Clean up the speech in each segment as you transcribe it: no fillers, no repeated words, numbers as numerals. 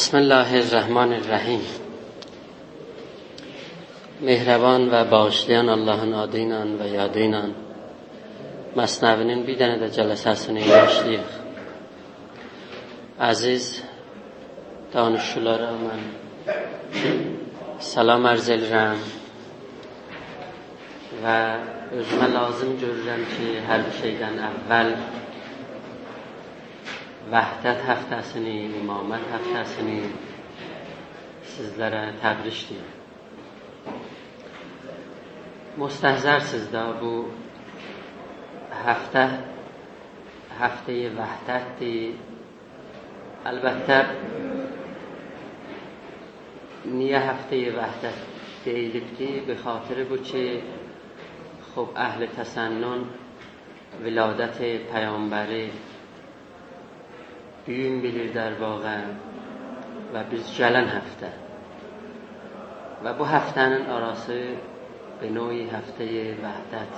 بسم الله الرحمن الرحیم. مهربان و bağışlayan Allah'ın adıyla və yadı ilə Məsnəvinin bir dənə də cələsəsini başlayıq. Əziz danışçulara mən salam ərz edirəm və özümə lazım görürəm ki, hər bir şeydən əvvəl Vəhdət həftəsini, İmamət həftəsini sizlərə təbrik deyim. Müstəhzərsiniz də bu həftəyi vəhdətdir. Əlbəttə, niyə həftəyi vəhdət deyilibdir? Be xatirə bu ki, xub əhl-i təsənnün viladət Peyğəmbəri düyün bilir در واقع və biz gələn həftə və bu həftənin arası benoyi həftəyi vəhdət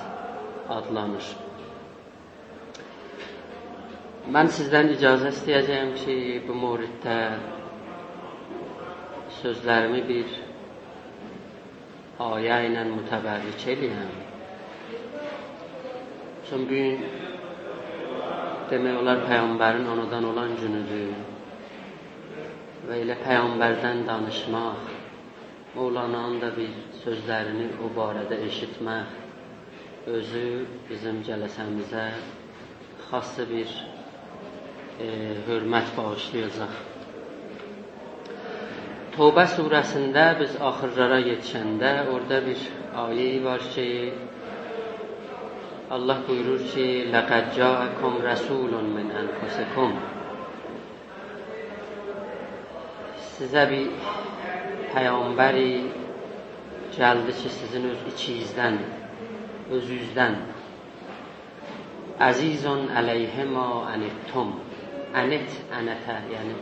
adlanır. Mən sizdən icazə istəyəcəyim ki, bu mövriddə sözlərimi bir ayə ilə mütəbərrik eləyəm. Çünki bugün demək olar Peyğəmbərin anadan olan günüdür və elə Peyğəmbərdən danışmaq, Mevlana'nın da bir sözlərini o barədə eşitmək özü bizim cələsəmizə xassı bir hörmət bağışlayacaq. Tövbə surəsində biz axırlara yetişəndə orada bir ayə var ki, Allah buyurur ki, لَقَدْ جَاءَكُمْ رَسُولٌ مِنْ أَنْفُسِكُمْ Sizə bir Peyğəmbəri gəldi ki, sizin öz içinizdən, özünüzdən. Əzizun əleyhimə ənittum. Ənit, ənətə, yəni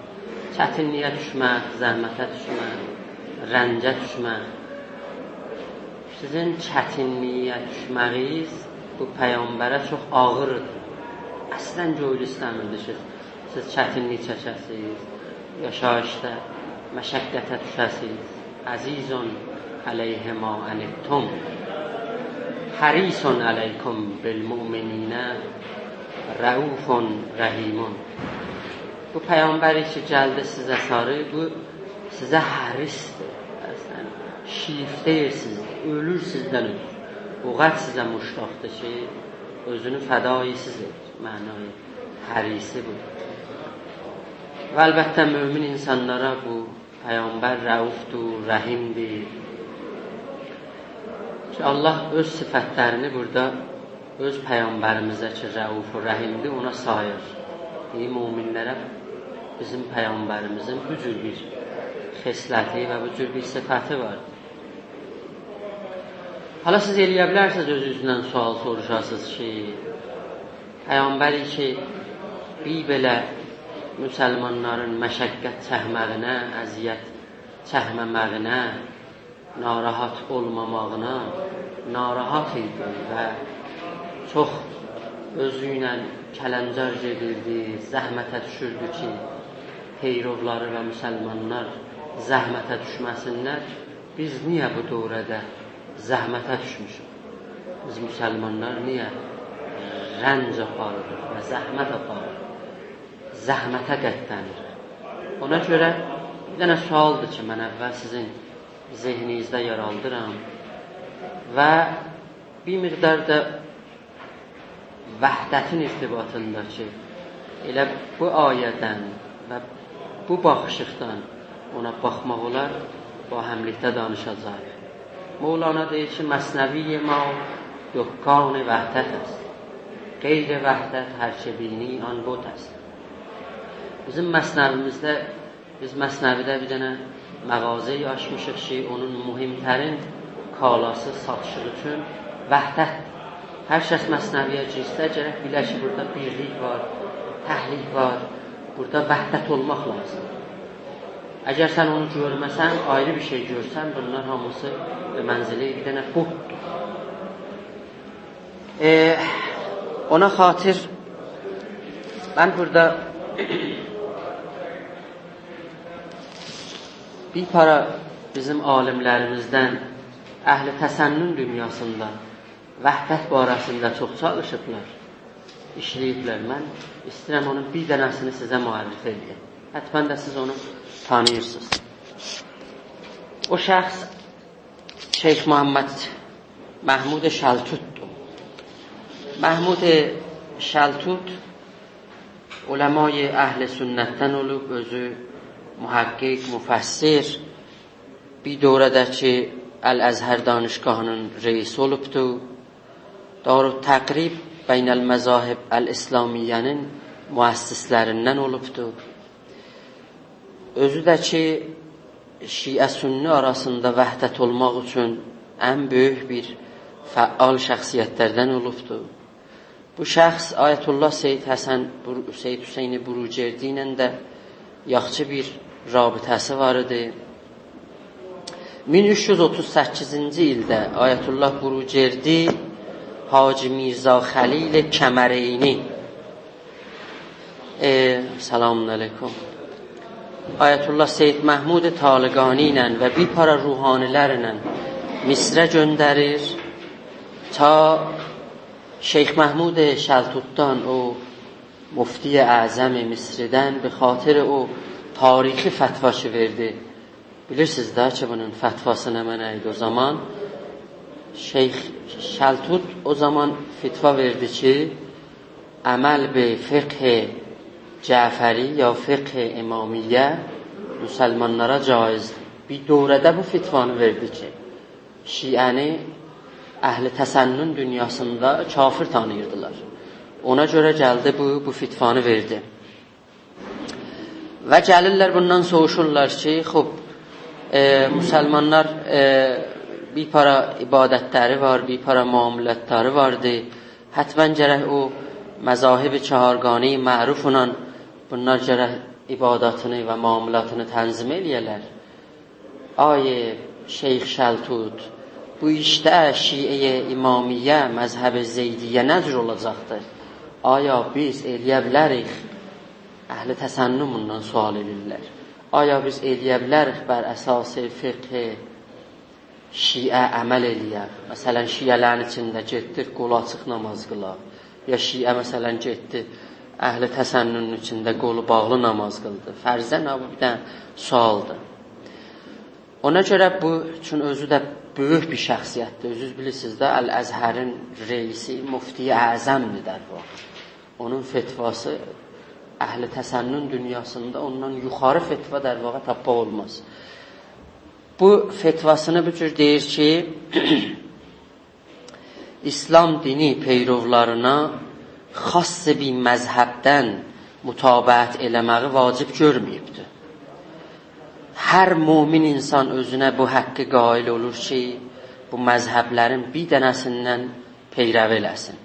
çətinliyə düşmək, zəhmətə düşmək, rəncə düşmək. Sizin çətinliyə düşməyiz bu Peyğəmbərə çox ağırdır. Əslən göylü istəmirdi ki, siz çətinlik çəkəsiniz, yaşayışda məşəqqətə düşəsiniz. Əzizun əleyhimə ənittum. Hərisun əleykum bilmu'mininə rəufun rəhimun. Bu Peyğəmbəri ki, gəldi sizə sarı, bu sizə hərisdir. Əslən, şiifdeyirsiniz, ölür sizdən ölür. O qət sizə muştaqdır ki, özünü fədai siz edir. Mənayı hərisi budur. Və əlbəttə, mömin insanlara bu Peyğəmbər rəufdur, rəhimdir. Ki, Allah öz sifətlərini burada öz Peyğəmbərimizə ki, rəuf və rəhimdir, ona sayır. Müminlərə bizim Peyğəmbərimizin bu cür bir xesləti və bu cür bir sifəti var. Hala siz eləyə bilərsiniz özünüzdən sual soruşasınız ki, Peyğəmbəri ki, bir belə müsəlmanların məşəqqət çəkməyinə, əziyyət çəkməməyinə, narahat olmamağına narahat idi və çox özü ilə kələmcar gedirdi, zəhmətə düşürdü ki, peyrovları və müsəlmanlar zəhmətə düşməsinlər. Biz niyə bu dövrədə zəhmətə düşmüşük? Biz müsəlmanlar niyə rənc aparırıq və zəhmət aparırıq? Zəhmətə qətlənir. Ona görə bir dənə sualdır ki, mən əvvəl sizin zehninizdə yer aldıram və bir miqdar da vəhdətin irtibatındakı elə bu ayədən və bu baxışıqdan ona baxmaq olar, bu həmlikdə danışacaq. Mevlana deyir ki, Məsnəvi ma dükkan vəhdət است. Qeyr vəhdət hər şey bini an bod است. Bizim Məsnəvimizdə, biz Məsnəvidə bir dənə məğazəyi açmışıq ki, onun mühimtərin kalası satışı üçün vəhdətdir. Hər şəxs Məsnəviyə girsə, gərək bilə ki, burada birlik var, təhlik var, burada vəhdət olmaq lazım. Əgər sən onu görməsən, ayrı bir şey görsən, bunlar hamısı mənzili bir dənə buddur. Ona xatir, mən burada bir para bizim alimlərimizdən əhl-i təsənnün dünyasında vəhdət barəsində çox çalışıblar, işləyiblər. Mən istəyirəm onun bir dənəsini sizə müəllif edeyim. Hətmən də siz onu tanıyırsınız. O şəxs Şeyx Muhammed Mahmud Şəltutdur. Mahmud Şəltut uləmay əhl-i sünnətdən olub, özü muhaqqiq, müfəssir, bir dövrədə ki Əl-Əzhər danışgahının reisi olubdu. Darut Təqrib Beynəl Məzahib Əl-İslamiyyənin müəssislərindən olubdu. Özü də ki Şiə-Sünni arasında vəhdət olmaq üçün ən böyük bir fəal şəxsiyyətlərdən olubdu. Bu şəxs Ayətullah Seyyid Hüseyni Burucerdi ilə də yaxşı bir rabitəsi var idi. 1338-ci ildə Ayətullah Burucerdi Hacı Mirza Xəlil Kəməreyni Selamun aleyküm Ayətullah Seyyid Məhmud Taliqani ilə və bir para ruhanilərlə Misrə göndərir ta Şeyx Məhmud Şəltutdan, o mufti əzəm Misridən bir xatir o tarixi fətva ki verdi. Bilirsiniz də ki bunun fətvası nə mənə idi o zaman. Şeyx Şəltut o zaman fetva verdi ki əməl be fiqh Cəfəri ya fiqh İmamiyyə müsəlmanlara caizdir. Bir dövrədə bu fetvanı verdi ki Şiəni əhl-i təsənnün dünyasında kafir tanıyırdılar. Ona görə gəldi bu fetvanı verdi. Və gəlirlər bundan soruşurlar ki, müsəlmanlar bir para ibadətləri var, bir para muamilətləri vardı. Hətmən gərək o məzahib-i çaharqani mərufla bunlar gərək ibadətini və muamilətini tənzim eləyələr. Ay Şeyx Şəltut, bu işdə Şiə İmamiyyə, məzhəb-i Zeydiyyə nəcür olacaqdır? Aya biz eləyə bilərik? Əhl-i təsənnüm bundan sual edirlər. Aya biz eləyə bilərik bər əsası fiqh Şiə əməl eləyər? Məsələn, Şiələrin içində getdir, qolu açıq namaz qılar. Ya Şiə məsələn getdi, əhl-i təsənnünün içində qolu bağlı namaz qıldı. Fərzən bu bir dənə sualdır. Ona görə bu üçün özü də böyük bir şəxsiyyətdir. Özünüz bilirsiniz də Əl-Əzhərin reisi mufti əzəmdir der bu. Onun fetvası əhl-i təsənnün dünyasında ondan yuxarı fetva der vaqa tapmaq olmaz. Bu fetvasını bu cür deyir ki İslam dini peyrovlarına xas bir məzhəbdən mütabiət eləməyi vacib görməyibdir. Hər mümin insan özünə bu haqqı qail olur ki, bu məzhəblərin bir dənəsindən peyrəv eləsin.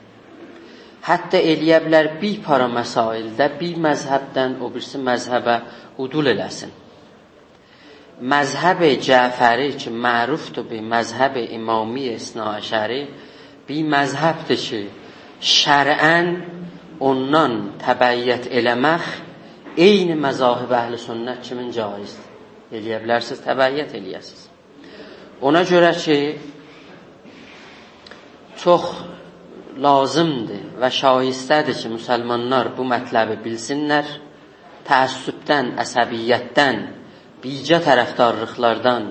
Hətta eləyə bilər bir para məsaildə bir məzhəbdən o birisi məzhəbə udul eləsin. Məzhəb-i Cəfəri ki, mərufdur bi məzhəb İmami İsnaəşəri, bir məzhəbdir ki, şərən ondan təbəyyət eləmək eyni məzahib əhl-i sünnət kimin caizdir. Eləyə bilərsiniz, təbəyyət eləyəsiniz. Ona görə ki, çox lazımdır və şaistədir ki, müsəlmanlar bu mətləbi bilsinlər, təəssübdən, əsəbiyyətdən, bircə tərəfdarlıqlardan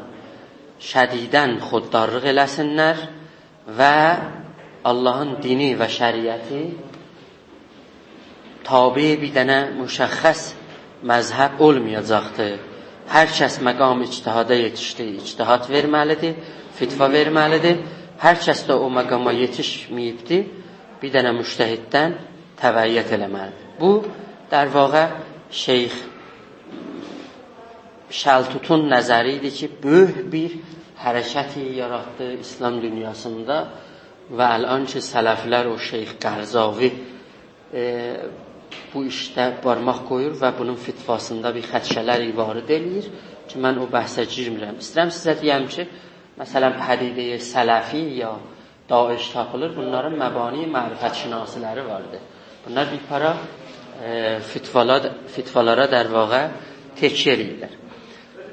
şədidən xuddarlıq eləsinlər və Allahın dini və şəriəti tabi bir dənə müşəxəs məzhəb olmayacaqdır. Hər kəs məqam ictihada yetişdi, ictihad verməlidir, fitva verməlidir. Hər kəs də o məqama yetişməyibdir, bir dənə müştəhiddən təvəyyət eləməlidir. Bu, در واقع Şeyx Şəltutun nəzəri idi ki, böyük bir hərəkəti yaratdı İslam dünyasında və ələn ki, sələflər o Şeyx Qarzavi bu işdə barmaq qoyur və bunun fitvasında bir xədşələr ivarid eləyir ki, mən o bəhsə girmirəm. İstəyirəm sizə deyəm ki, məsələn, pədidə sələfi ya daiş tapılır, bunların məbani mərifət şinasiləri vardır. Bunlar bir para fitvalara در واقع تکیه eləyirlər.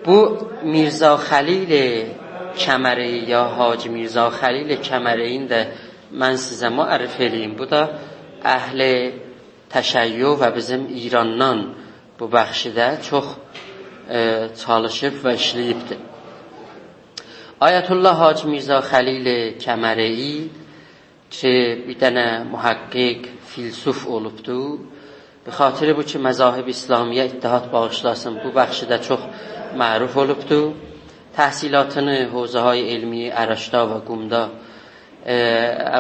Bu Mirza Xəlil Kəməri ya Hacı Mirza Xəlil Kəməriyin də mən sizə müərrif eləyim. Bu da əhli təşəyyü və bizim İrandan bu bəxşidə çox çalışıb və işləyibdir. Ayətullah Hacı Mirza Xəlil Kəməri ki, bir dənə mühəqqiq, filsuf olubdu. Be xatir bu ki, məzahib İslamiyyə ittihad bağışlasın, bu bəxşidə çox məruf olubdu. Təhsilatını hövzəهای elmi Ərəşda və Qumda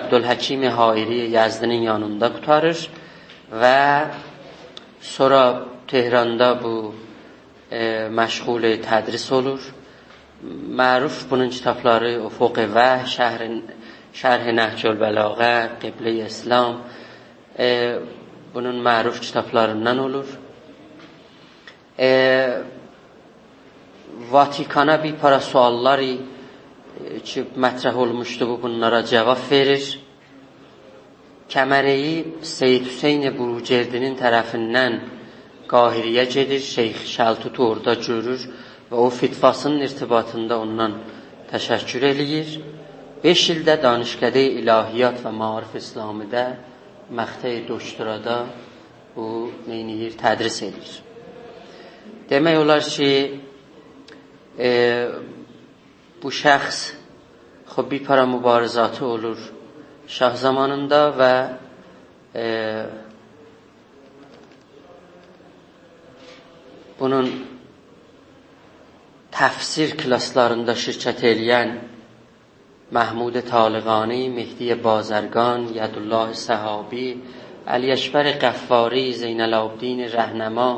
Abdülhakim Hairi Yazdinin yanında qutarır və sonra Tehranda bu məşğul tədris olur. Məruf bunun kitabları Ufuq-i Vəh, Şərh Nəhcül Bəlağə, Qiblə-i İslam bunun məruf kitablarından olur. Vatikana bir para sualları ki mətrəh olmuşdu, bu bunlara cavab verir. Kəməriyi Seyyid Hüseyn Burucerdinin tərəfindən Qahiriyə gedir, Şeyx Şəltut orada görür və o fitvasının irtibatında ondan təşəkkür eləyir. 5 ildə Danışqədə İlahiyyat və Maarif İslamidə məxtəyi doktorada bu neyniyir, tədris edir. Demək olar ki, bu şəxs bir para mübarizatı olur şah zamanında və bunun təfsir klaslarında şirkət eləyən Məhmud Taliqani, Mehdi Bazərgan, Yədullah Səhabi, Əli Əkbər Qəffari, Zeynəlabdin Rəhnəma.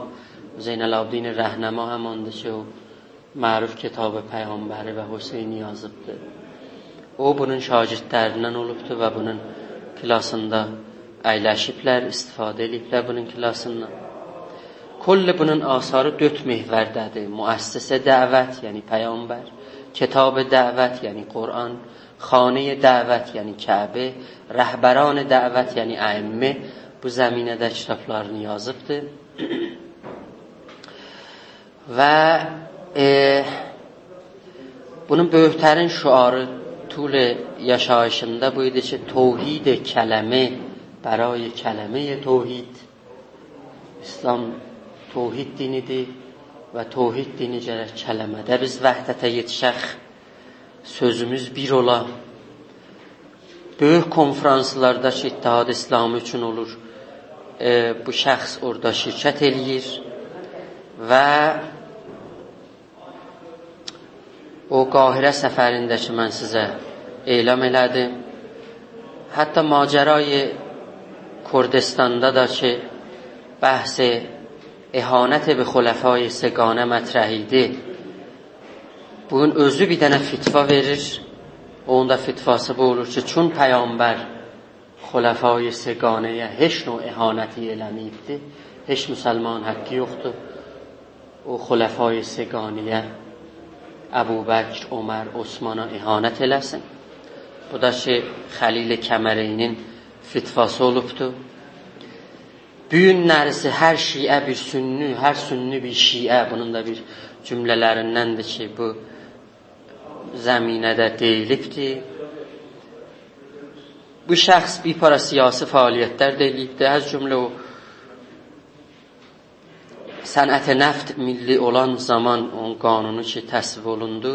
Zeynəlabdin Rəhnəma həmandır ki, o məruf kitab Peyğəmbəri və Hüseyni yazıbdır. O bunun şagirdlərindən olubdur və bunun klasında əyləşiblər, istifadə ediblər bunun klasından. Kulli bunun asarı 4 mehvərdədir. Müəssisə dəvət, yəni Peyğəmbər, kitab dəvət, yəni Quran, xanə dəvət, yəni Kəbə, rəhbəran dəvət, yəni əimmə bu zəminədə kitablarını yazıbdır. Və bunun böyüklərin şüarı طول yaşayışında bu idi ki, توحید کلمه برای کلمه توحید. İslam توحید dinidir və توحید dini gərək kələmədə biz vəhdətə yetişək, sözümüz bir ola. Böyük konferanslarda ki, İttihad İslamı üçün olur, bu şəxs orada şirkət eləyir və o Qahirə səfərində ki, mən sizə elam elədim. Hətta macərayı Kurdistanda da ki, bəhs ihanət bi xulafay seganə mətrəh idi. Bunun özü bir dənə fitva verir. Onun da fitvası bu olur ki, çün Peyğəmbər xulafay seganəyə heç növ ihanəti eləməyibdir. Heç müsəlman haqqı yoxdur o xulafay seganəyə Əbu Bəkr, Ömər, Osmana ihanət eləsin. Bu da ki, Xəlil Kəmərinin fitvası olubdur. Büyünlərisi hər şiə bir sünni, hər sünni bir şiə. Bunun da bir cümlələrindəndir ki, bu zəminədə deyilibdir. Bu şəxs bir para siyasi fəaliyyətlər deyilibdir. Az cümlə o sənət-i nəft milli olan zaman onun qanunu ki, təsvib olundu.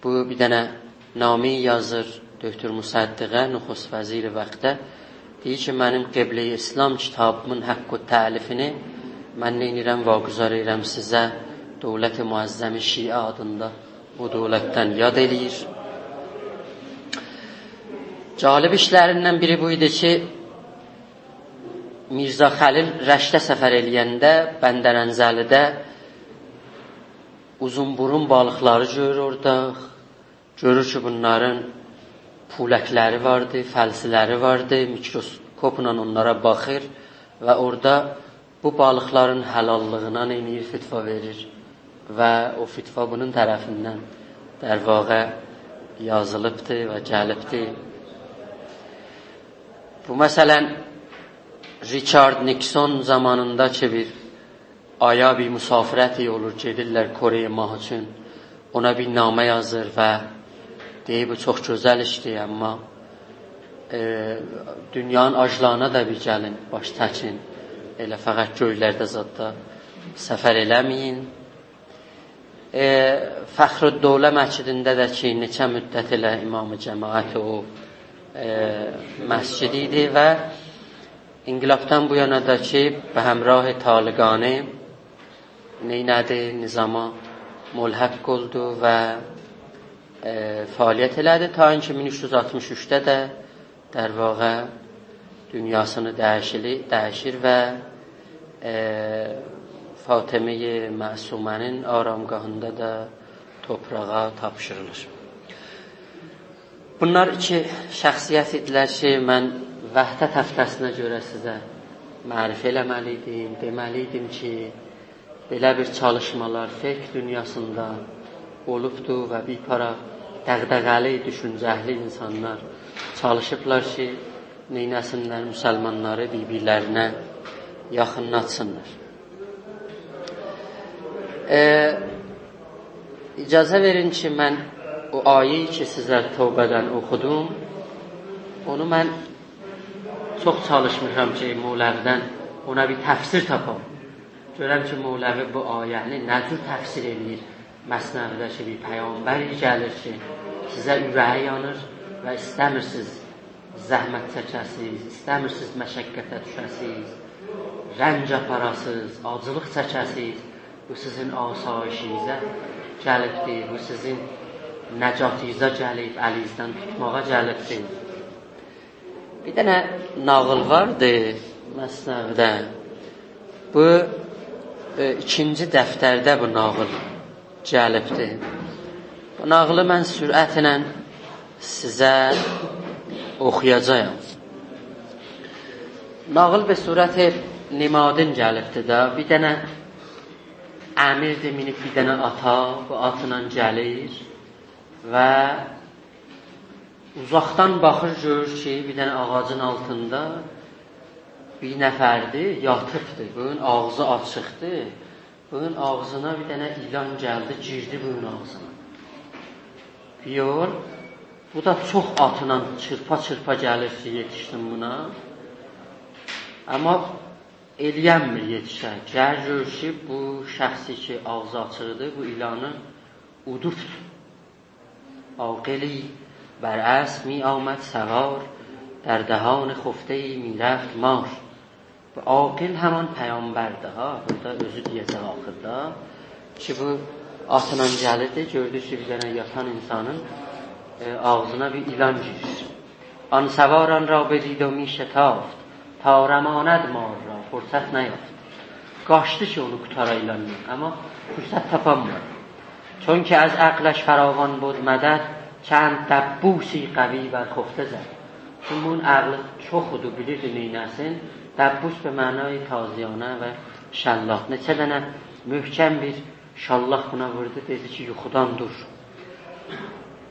Bu bir dənə nami yazır Döktür Müsəddiqə, nüxus vəziri vaxtda. Deyir ki, mənim Qiblə-i İslam kitabımın haqqı təlifini mən neynirəm, vaquzar edirəm sizə Dövlət-i Muəzzəmi Şiə adında bu dövlətdən yad eləyir. Calib işlərindən biri bu idi ki, Mirza Xəlil Rəşdə səfər eləyəndə Bəndərənzəlidə uzunburun balıqları görür orada. Görür ki, bunların puləkləri vardı, fəlsiləri vardı. Mikroskopla onlara baxır və orada bu balıqların həlallığına neynir, fitva verir. Və o fitva bunun tərəfindən در واقع yazılıbdır və gəlibdir. Bu məsələn Richard Nixon zamanında ki bir aya bir müsafirəti olur, gedirlər Koreya mah üçün. Ona bir namə yazır və deyir, bu çox gözəl işdir, amma dünyanın aclığına da bir gəlin, baş çəkin. Elə fəqət göylərdə zadda səfər eləməyin. Fəxrüddövlə məscidində də ki, neçə müddət elə imam-ı cəmaət o məscid idi və İnqilabdan bu yana da ki, به همراه طالقانه neynədi, nizama mülhəq oldu və fəaliyyət elədi ta ki 1363-də də در واقع dünyasını dəyişir və Fatıme-i Məsumənin aramgahında da toprağa tapşırılır. Bunlar iki şəxsiyyət idilər ki, mən Vəhdət həftəsinə görə sizə mərifə eləməliydim, deməliydim ki, belə bir çalışmalar fiqh dünyasında olubdur və bir para dəğdəğəli, düşüncəhli insanlar çalışıblar ki, neynəsinlər, müsəlmanları bir-birlərinə yaxınlatsınlar. İcazə verin ki, mən o ayeyi ki, sizə Tövbədən oxudum, onu mən çox çalışmışam ki, Mevləvidən ona bir təfsir tapam. Görəm ki, Mevləvi bu ayəni nə cür təfsir edir? Məsnəvidə ki, bir peyğəmbəri gəlir ki, sizə ürəyi yanır və istəmirsiniz zəhmət çəkəsiz, istəmirsiniz məşəqqətə düşəsiz, rənc aparasız, acılıq çəkəsiz. Bu sizin asayişinizə gəlibdir, bu sizin nəcatinizə gəlib, əlinizdən tutmağa gəlibdir. Bir dənə nağıl vardı Məsnəvidə. Bu ikinci dəftərdə bu nağıl gəlibdir. Bu nağılı mən sürətlə sizə oxuyacağım. Nağıl به صورت نمادین gəlibdir da. Bir dənə əmirdir, minib bir dənə ata, bu atla gəlir və uzaqdan baxır, görür ki, bir dənə ağacın altında bir nəfərdir, yatıbdır, bunun ağzı açıqdır, bunun ağzına bir dənə ilan gəldi, girdi bunun ağzına. Yor, bu da çox atla çırpa-çırpa gəlir ki, yetişdim buna. Amma eləyənmir yetişər. Gəl görür ki, bu şəxsi ki, ağzı açıqdır, bu ilanı udubdur. عاقلی بر اسب می آمد سوار در دهان خفته ای می رفت مار. Bu aqil həman peyğəmbərdir ha. Burada özü deyəcək axırda ki, bu atla gəlirdi, gördü ki, bir dənə yatan insanın ağzına bir ilan girir. آن سواران را بدید و می شتافت تا رماند مار را فرصت نیافت. Qaçdı ki, onu qutara ilandan, amma fürsət tapanmadı. چون که از عقلش فراوان بود مدد چند دبوسی قوی بر خفته زد. چون bunun عقل çoxudur, bilirdi neynəsin. Dəbbus به معنای تازیانه و şallaq. Neçə dənə möhkəm bir şallaq buna vurdu, dedi ki, yuxudan dur.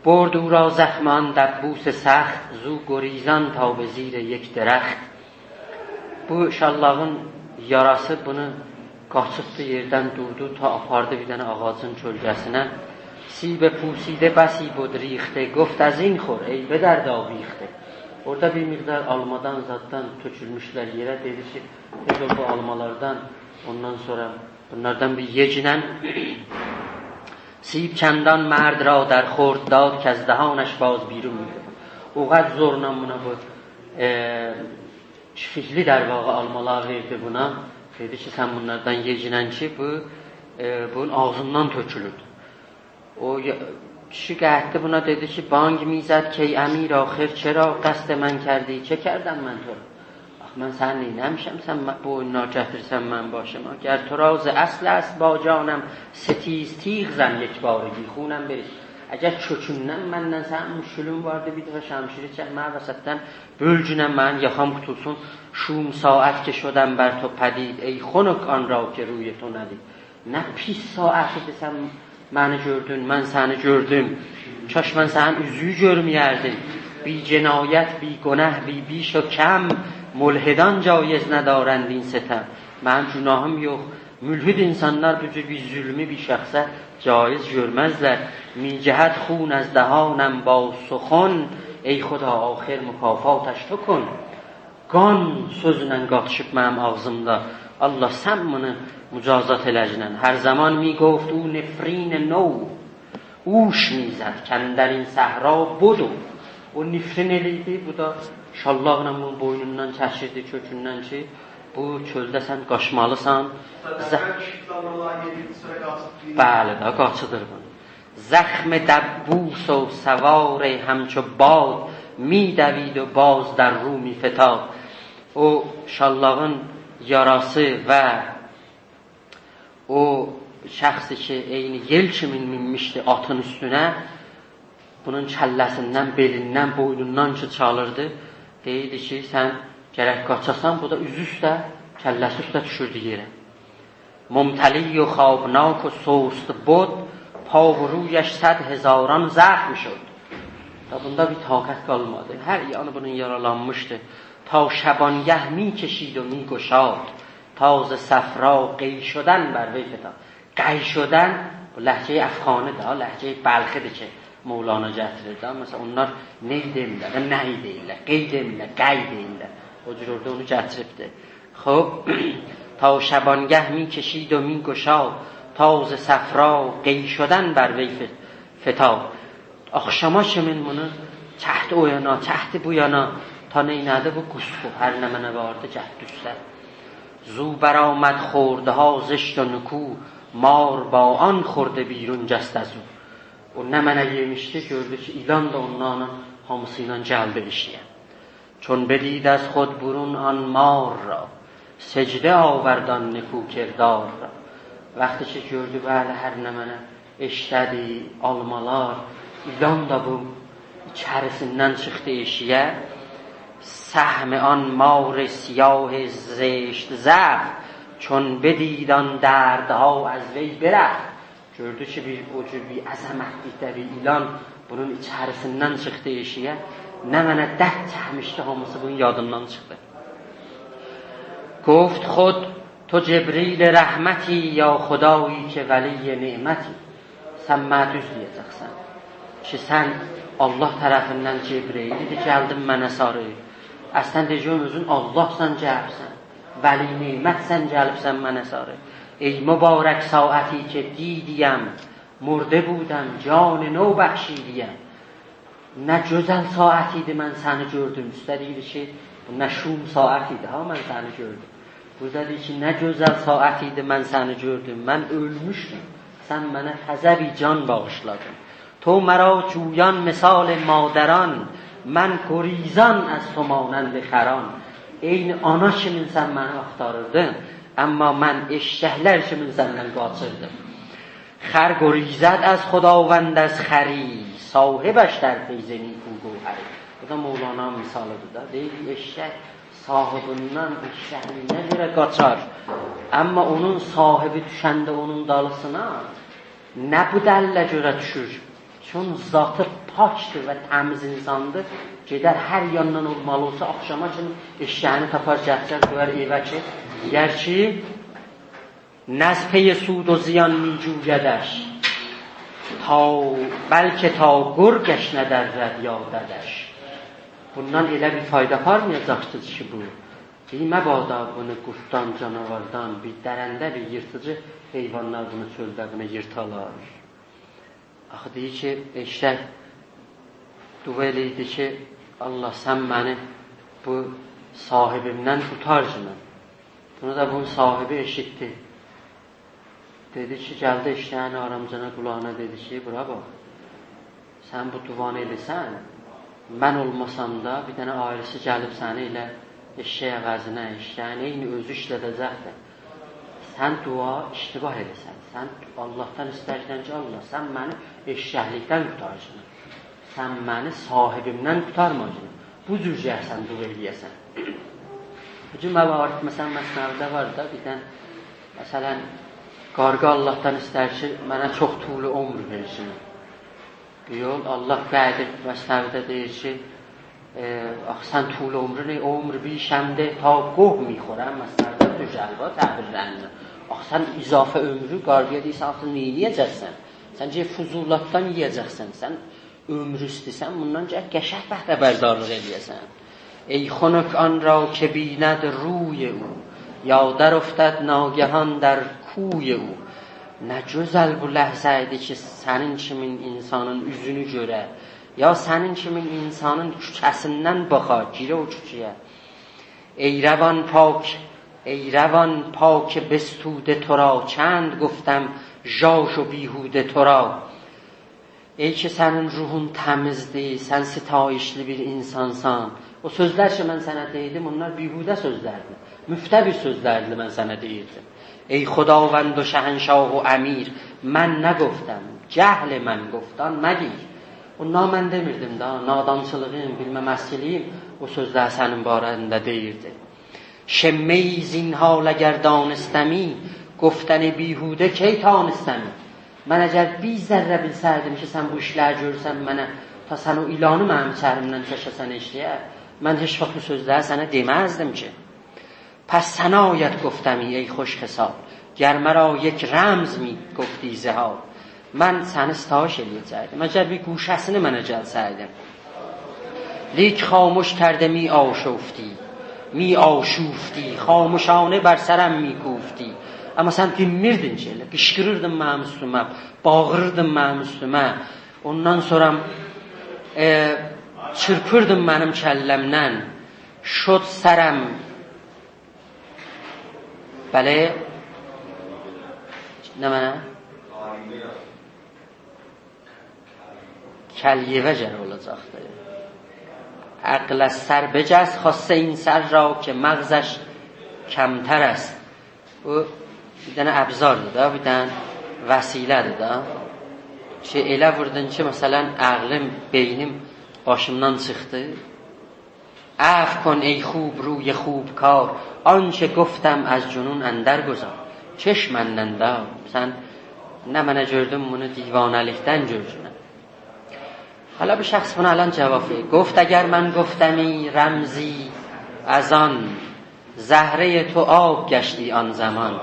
برد او را زخمان دبوس سخت زو گریزان تا به زیر یک درخت. Bu şallağın yarası bunu qaçıbdı, yerdən durdu, ta apardı bir dənə ağacın kölgəsinə. سیب پوسیده بسی بود ریخته گفت از این خور ای به درد آویخته. Orada bir miqdar almadan, zaddan tökülmüşlər yerə, dedi ki, tez ol bu almalardan, ondan sonra bunlardan bir yecinən. سیب چندان مرد را در خورد داد که از دهانش باز بیرون می‌رفت. اوقات zorla buna bu şifli در واقع almalar verdi buna. Dedi ki, sən bunlardan yecinən ki, bunun ağzından tökülürdü. O kişi qəhətli buna dedi ki, bang میزد ki, əmir axir çera qəsd mən کردی, چه کردم من تو را؟ من sən neynəmişəm, sən bu oyunlar gətirsən mən başıma. Ger تو را ز اصل است با جانم ستیز تیغ زن یک بارگی خونم بریز. Əgər kökündən məndən sənin müşkülün vardı, bir dəfə şəmşiri çəkmə vəsətdən bölcünəm mən, yaxam qutulsun. شوم ساعت که شدم بر تو پدید ای خنک آن را که روی تو ندید. Nə pis saati desəm məni gördün, mən səni gördüm. Kaş mən sənin üzüyü görməyərdim. Bi cinayət, bi günah, bi بیش و کم ملحدان جایز ندارند این ستم. Mənim günahım yox, Mülhid insanlar bu cür bir zulmü bir şəxsə caiz görməzlər. Micəhət xun az dəhanəm ba suxun, ey xuda axir mükafatəş tu kun. Qan sözlə qatışıb mənim ağzımda. Allah sən bunu mücazat eləcnən. Hər zaman mi گفت او نفرین نو اوش میزد کندرین صحرا بدو. O nifrin eliydi, bu da şallaqla bunun boynundan çəkirdi kökündən ki, bu çöldə sən qaçmalısan. Bəli da, qaçıdır bunu. Zəxm dəbbus و سوار همچو باد می دوید و باز در رو می فتاد. O şallağın yarası və o şəxsi ki, eyni yel kimi minmişdi atın üstünə, bunun kəlləsindən, belindən, boynundan ki çalırdı. Deyirdi ki, sən gərək qaçasan, bu da üzü üstə, kəlləsi üstə düşürdü yerə. ممتلی و خوابناک و سست بود پا و رویش 100,000 زخم شد. Bunda bir taqət qalmadı. Hər yanı bunun yaralanmışdı. Ta şəbangəh mi کشید و می گشاد تاز صفرا قی شدن بر وی فتاد. قی شدن ləhcə-i əfxanıdır, ləhcə-i bəlxidir ki, Mevlana gətirir. Məsələn, onlar ney deyirlər, nəy deyirlər, qey deyirlər, qəy deyirlər. O cür orada onu gətiribdir. Xob, تا شبانگه می کشید و می گشاد تاز صفرا قی شدن بر وی فتاد. Axşama kimin bunu çəhdi o yana, çəhdi bu yana ta neynədi bu qusqu, hər nə mənə vardı cəhd üstə. زو برآمد خورده ها زشت و نکو مار با آن خورده بیرون جست از او. O nə mənə yemişdi, gördü ki, ilan da onların hamısı ilə gəldi işləyən. چون بدید از خود برون آن مار را secde آوردان نکو کردار را. Vaxtı ki, gördü, bəli, hər nə mənə eşlədi, almalar, ilan da bu içərisindən çıxdı eşiyə. سهم آن مار سیاه زشت زخم چون بدید آن دردها از وی برفت. Gördü ki, o cür bir əzəmətlikdə bir ilan bunun içərisindən çıxdı eşiyə. Nə mənə dərd çəkmişdi, hamısı bunun yadından çıxdı. گفت خود تو جبریل رحمتی یا خدایی که ولی نعمتی. Sən mənə düz deyəcəksən ki, sən Allah tərəfindən Cebreylidir, gəldin mənə sarı. Əslən deyəcəm, özün Allahsan gəlibsən, vəli neymətsən gəlibsən mənə sarı. Ey mübarək saati ki didiyəm, murdə budəm, can nov bəxşidiyəm. Nə gözəl saat idi mən səni gördüm. Üstədir ki, bu nə şum saat idi, ha, mən səni gördüm. Burada ki, nə gözəl saat idi mən səni gördüm. Mən ölmüşdüm, sən mənə təzəbi can bağışladın. تو مرا جویان مثال مادران من گریزان از تو مانند خران. Eyni ana kimin sən məni axtarırdın, amma mən eşşəklər kimin səndən qaçırdım. خر گریزد از خداوند از خری صاحبش در فیض نیکو گوهری. Bu da Mevlana misalıdır da. Deyir, eşşək sahibindən eşşəkliyinə görə qaçar. Amma onun sahibi düşəndə onun dalısına nə bu dəllə görə düşür? Çün zatı pakdır və təmiz insandır. Gedər hər yandan olmalı olsa, axşama kimi eşşəyini tapar, gətirər, qoyar evə ki, yer ki, nəzpey sud و ziyan mi cügədəş, bəlkə ta qurqəş nədərrəd yadədəş. Bundan elə bir fayda aparmayacaqdır ki, bu. Məbada bunu qurtdan, canavardan, bir dərəndə, bir yırtıcı heyvanlar bunu çöldə bunu yırtalar. Axı deyir ki, eşək dua eləydi ki, Allah sən məni bu sahibimdən tutar ki mən. Bunu da bunun sahibi eşitdi. Dedi ki, gəldi eşəyin aramcana qulağına dedi ki, bura bax, sən bu duanı edirsən, mən olmasam da bir dənə ailesi gəlib səni ilə eşək əvəzinə, eşəyin eyni özü işlədəcəkdir. Sən dua iştibah edirsən. Sən Allahdan istərsən ki, Allah, sən məni eşşəklikdən qutarcın. Sən məni sahibimdən qutarmacın. Bu cür sən dua eləyəsən. Bu cür məvarid, məsələn, məsnəvdə var da, bir dən, məsələn, qarqa Allahdan istər ki, mənə çox tuğlu ömr versin. Yol, Allah qədir məsnəvdə deyir ki, sən tuğlu ömrünü, ömr bir şəmdə ta qoh mi xورم, məsnəvdə düzəlbə təbirlərini. Sən izafə ömrü qarıya deyirsən, axı nə yeyəcəksən? Sən fuzulatdan yeyəcəksən. Sən ömrü istəyirsən, bundan qəşəng bəxtəbərdarlıq eləyəsən. ای خنک آن را که بیند روی او یا در افتد ناگهان در کوی او. Nə gözəl bu ləhzə idi ki, sənin kimin insanın üzünü görə, ya sənin kimin insanın küçəsindən baxa, girə o küçəyə. ای روان پاک بستوده تو را، چند گفتم ژاژ و بیهوده تو را. Ey ki sənin ruhun təmizdir, sən sitayişli bir insansan. O sözlər ki mən sənə deydim, onlar bihudə sözlərdir. Müftə bir sözlərdir mən sənə deyirdim. Ey خداوند و شهنشاه و امیر، mən nə qoftam, cəhl mən qoftan məgir. Ondan mən demirdim da, nadançılığım, bilməməzçiliyim o sözlər sənin barəndə deyirdi. شمه‌ای زین حال اگر دانستمی، گفتن بیهوده کی تانستمی. Mən əgər bir zərrə bilsərdim ki, sən bu işlər görürsən mənə, ta sən o ilanı mənim içərimdən çəkəsən eşliyə, mən heç vaxt bu sözləri sənə deməzdim ki. پس ثنایت گفتمی ای خوش خصال، گر مرا یک رمز می گفتی زهار. من səni ستایش eləyəcəkdim, əgər bir guşəsini mənə gəlsəydin. لیک خاموش کرده می آشفتی، می آشوفتی، خاموشانه بر سرم می کوفتی. Amma sən dinmirdin ki, elə qışqırırdın mənim üstümə, bağırırdın mənim üstümə. Ondan sonra çırpırdın mənim kəlləmdən. Şod sərəm. Bəli. Nə mənə? کلیوه جر olacaqdı. عقل از سر بجز خواسته این سر را که مغزش کمتر است. O bir dənə əbzardır da, bir dənə vəsilədir da. Ki elə vurdun ki, məsələn, ağlım, beynim başımdan çıxdı. عفو کن ای خوب روی خوب کار، آنچه گفتم از جنون اندر گذار. چشمندن da, sən nə mənə gördün bunu divanəlikdən gördün. حالا به شخص buna الان cavab verir. گفت اگر من گفتمی رمزی از آن، زهره تو آب گشتی آن زمان.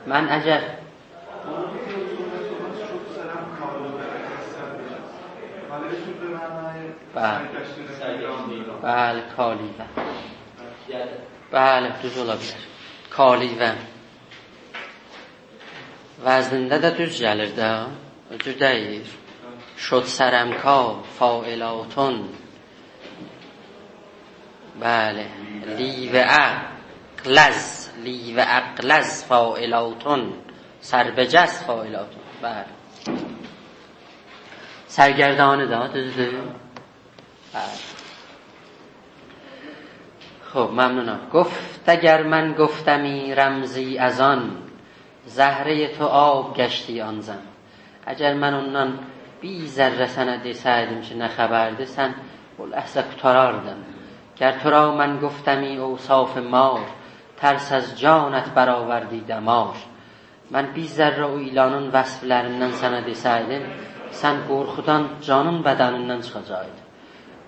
من اگر بله کالیوه، بله düz ola bilər. Kalivə vəznində də düz gəlir də, öcür deyir. شد سرمکا فاعلاتون، بله لیو اقلز فاعلاتون، سربجز فاعلاتون. بله سرگردانه دا düzdür. بله خب ممنونم. گفت اگر من گفتمی رمزی از آن، زهره تو آب گشتی آن زم. اگر من ondan bir zərrə sənə desəydim ki, nə xəbərdir, sən o ləhzə qutarardın. گر تو را من گفتمی اوصاف مار، ترس از جانت برآوردی دمار. من bir zərrə o ilanın vəsflərindən sənə desəydim, sən qorxudan canın bədənindən çıxacaqdı.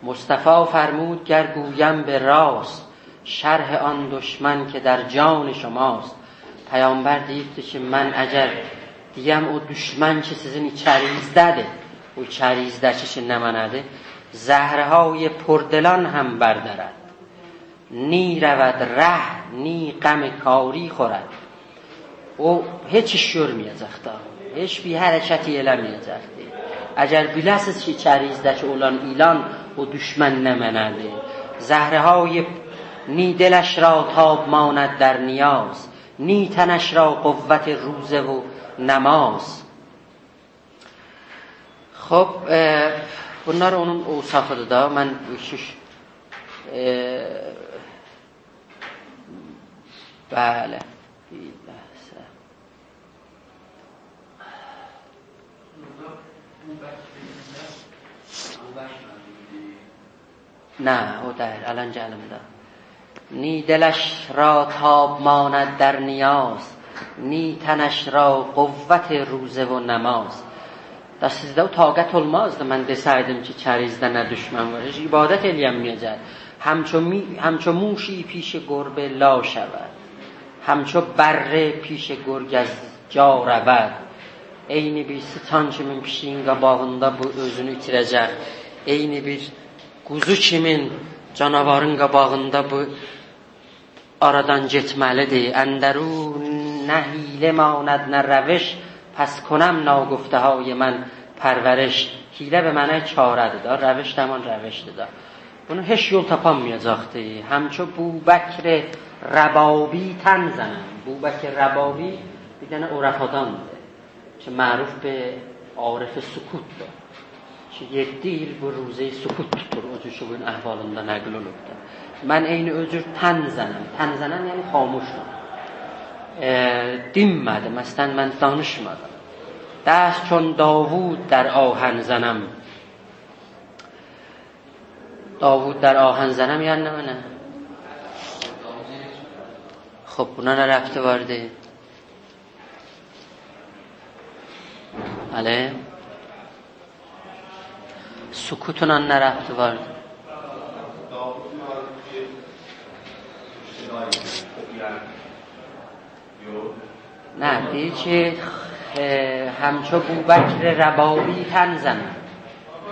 مصطفی فرمود گر گویم به راست، شرح آن دشمن که در جان شماست. پیامبر deyibdi ki, mən əgər deyəm o düşmən ki sizin içəriyizdədir, o içəriyizdəki ki nə mənədir, زهرهای پردلان هم بردارد. نی رود ره، نی غم کاری خورد. O heç iş görməyəcəkdir, heç bir hərəkəti eləməyəcəkdir. Əgər biləsiz ki içəriyizdəki olan ilan o düşmən nə mənədir. زهرهای نی دلش را تاب ماند در نیاز، نی تنش را قوت روزه و نماز. خب bunlar onun اوصافıdır da. Mən bəli نه o deyil, الان gəlimdə. نی دلش را تاب ماند در نیاز، نی تنش را قوت روزه و نماز. Da sizdə o taqət olmazdı mən desəydim ki çərizdə nə düşmən var, heç ibadət eləyəməyəcək. همچو موشی پیش گربه لا شود. همچو بره پیش گرگ از جا رود. Eyni bir sıçan kimin pişiyin qabağında bu özünü itirəcək. Eyni bir quzu kimin canavarın qabağında bu aradan getməlidir. Əndəru nə hilə manad nə rəviş, pəs konəm nagufteهای mən pərvəriş. Hilə və mənə çarədir da, rəviş də mən rəvişdir da. Bunu heç yol tapanmayacaqdır. Həmço Bubəkr Rəbabi tən zənəm. Bubəkr Rəbabi bir dənə orafadandır که معروف به عارف سکوت da. که 7 il bu روزه سکوت tutur. O cür bu əhvalında nəql olubdur. Mən eyni özür tənzənəm. Tənzənəm yəni xamuşam. Dinmədim. Əslən mən danışmadım. Dəst çون Davud در آهن زنم. Davud در آهن زنم yəni nə mənə? خب buna nə rəbti vardı? بله سکوتون آن نرفته وارد نه دیگه که همچو بوبکر ربابی تن زنم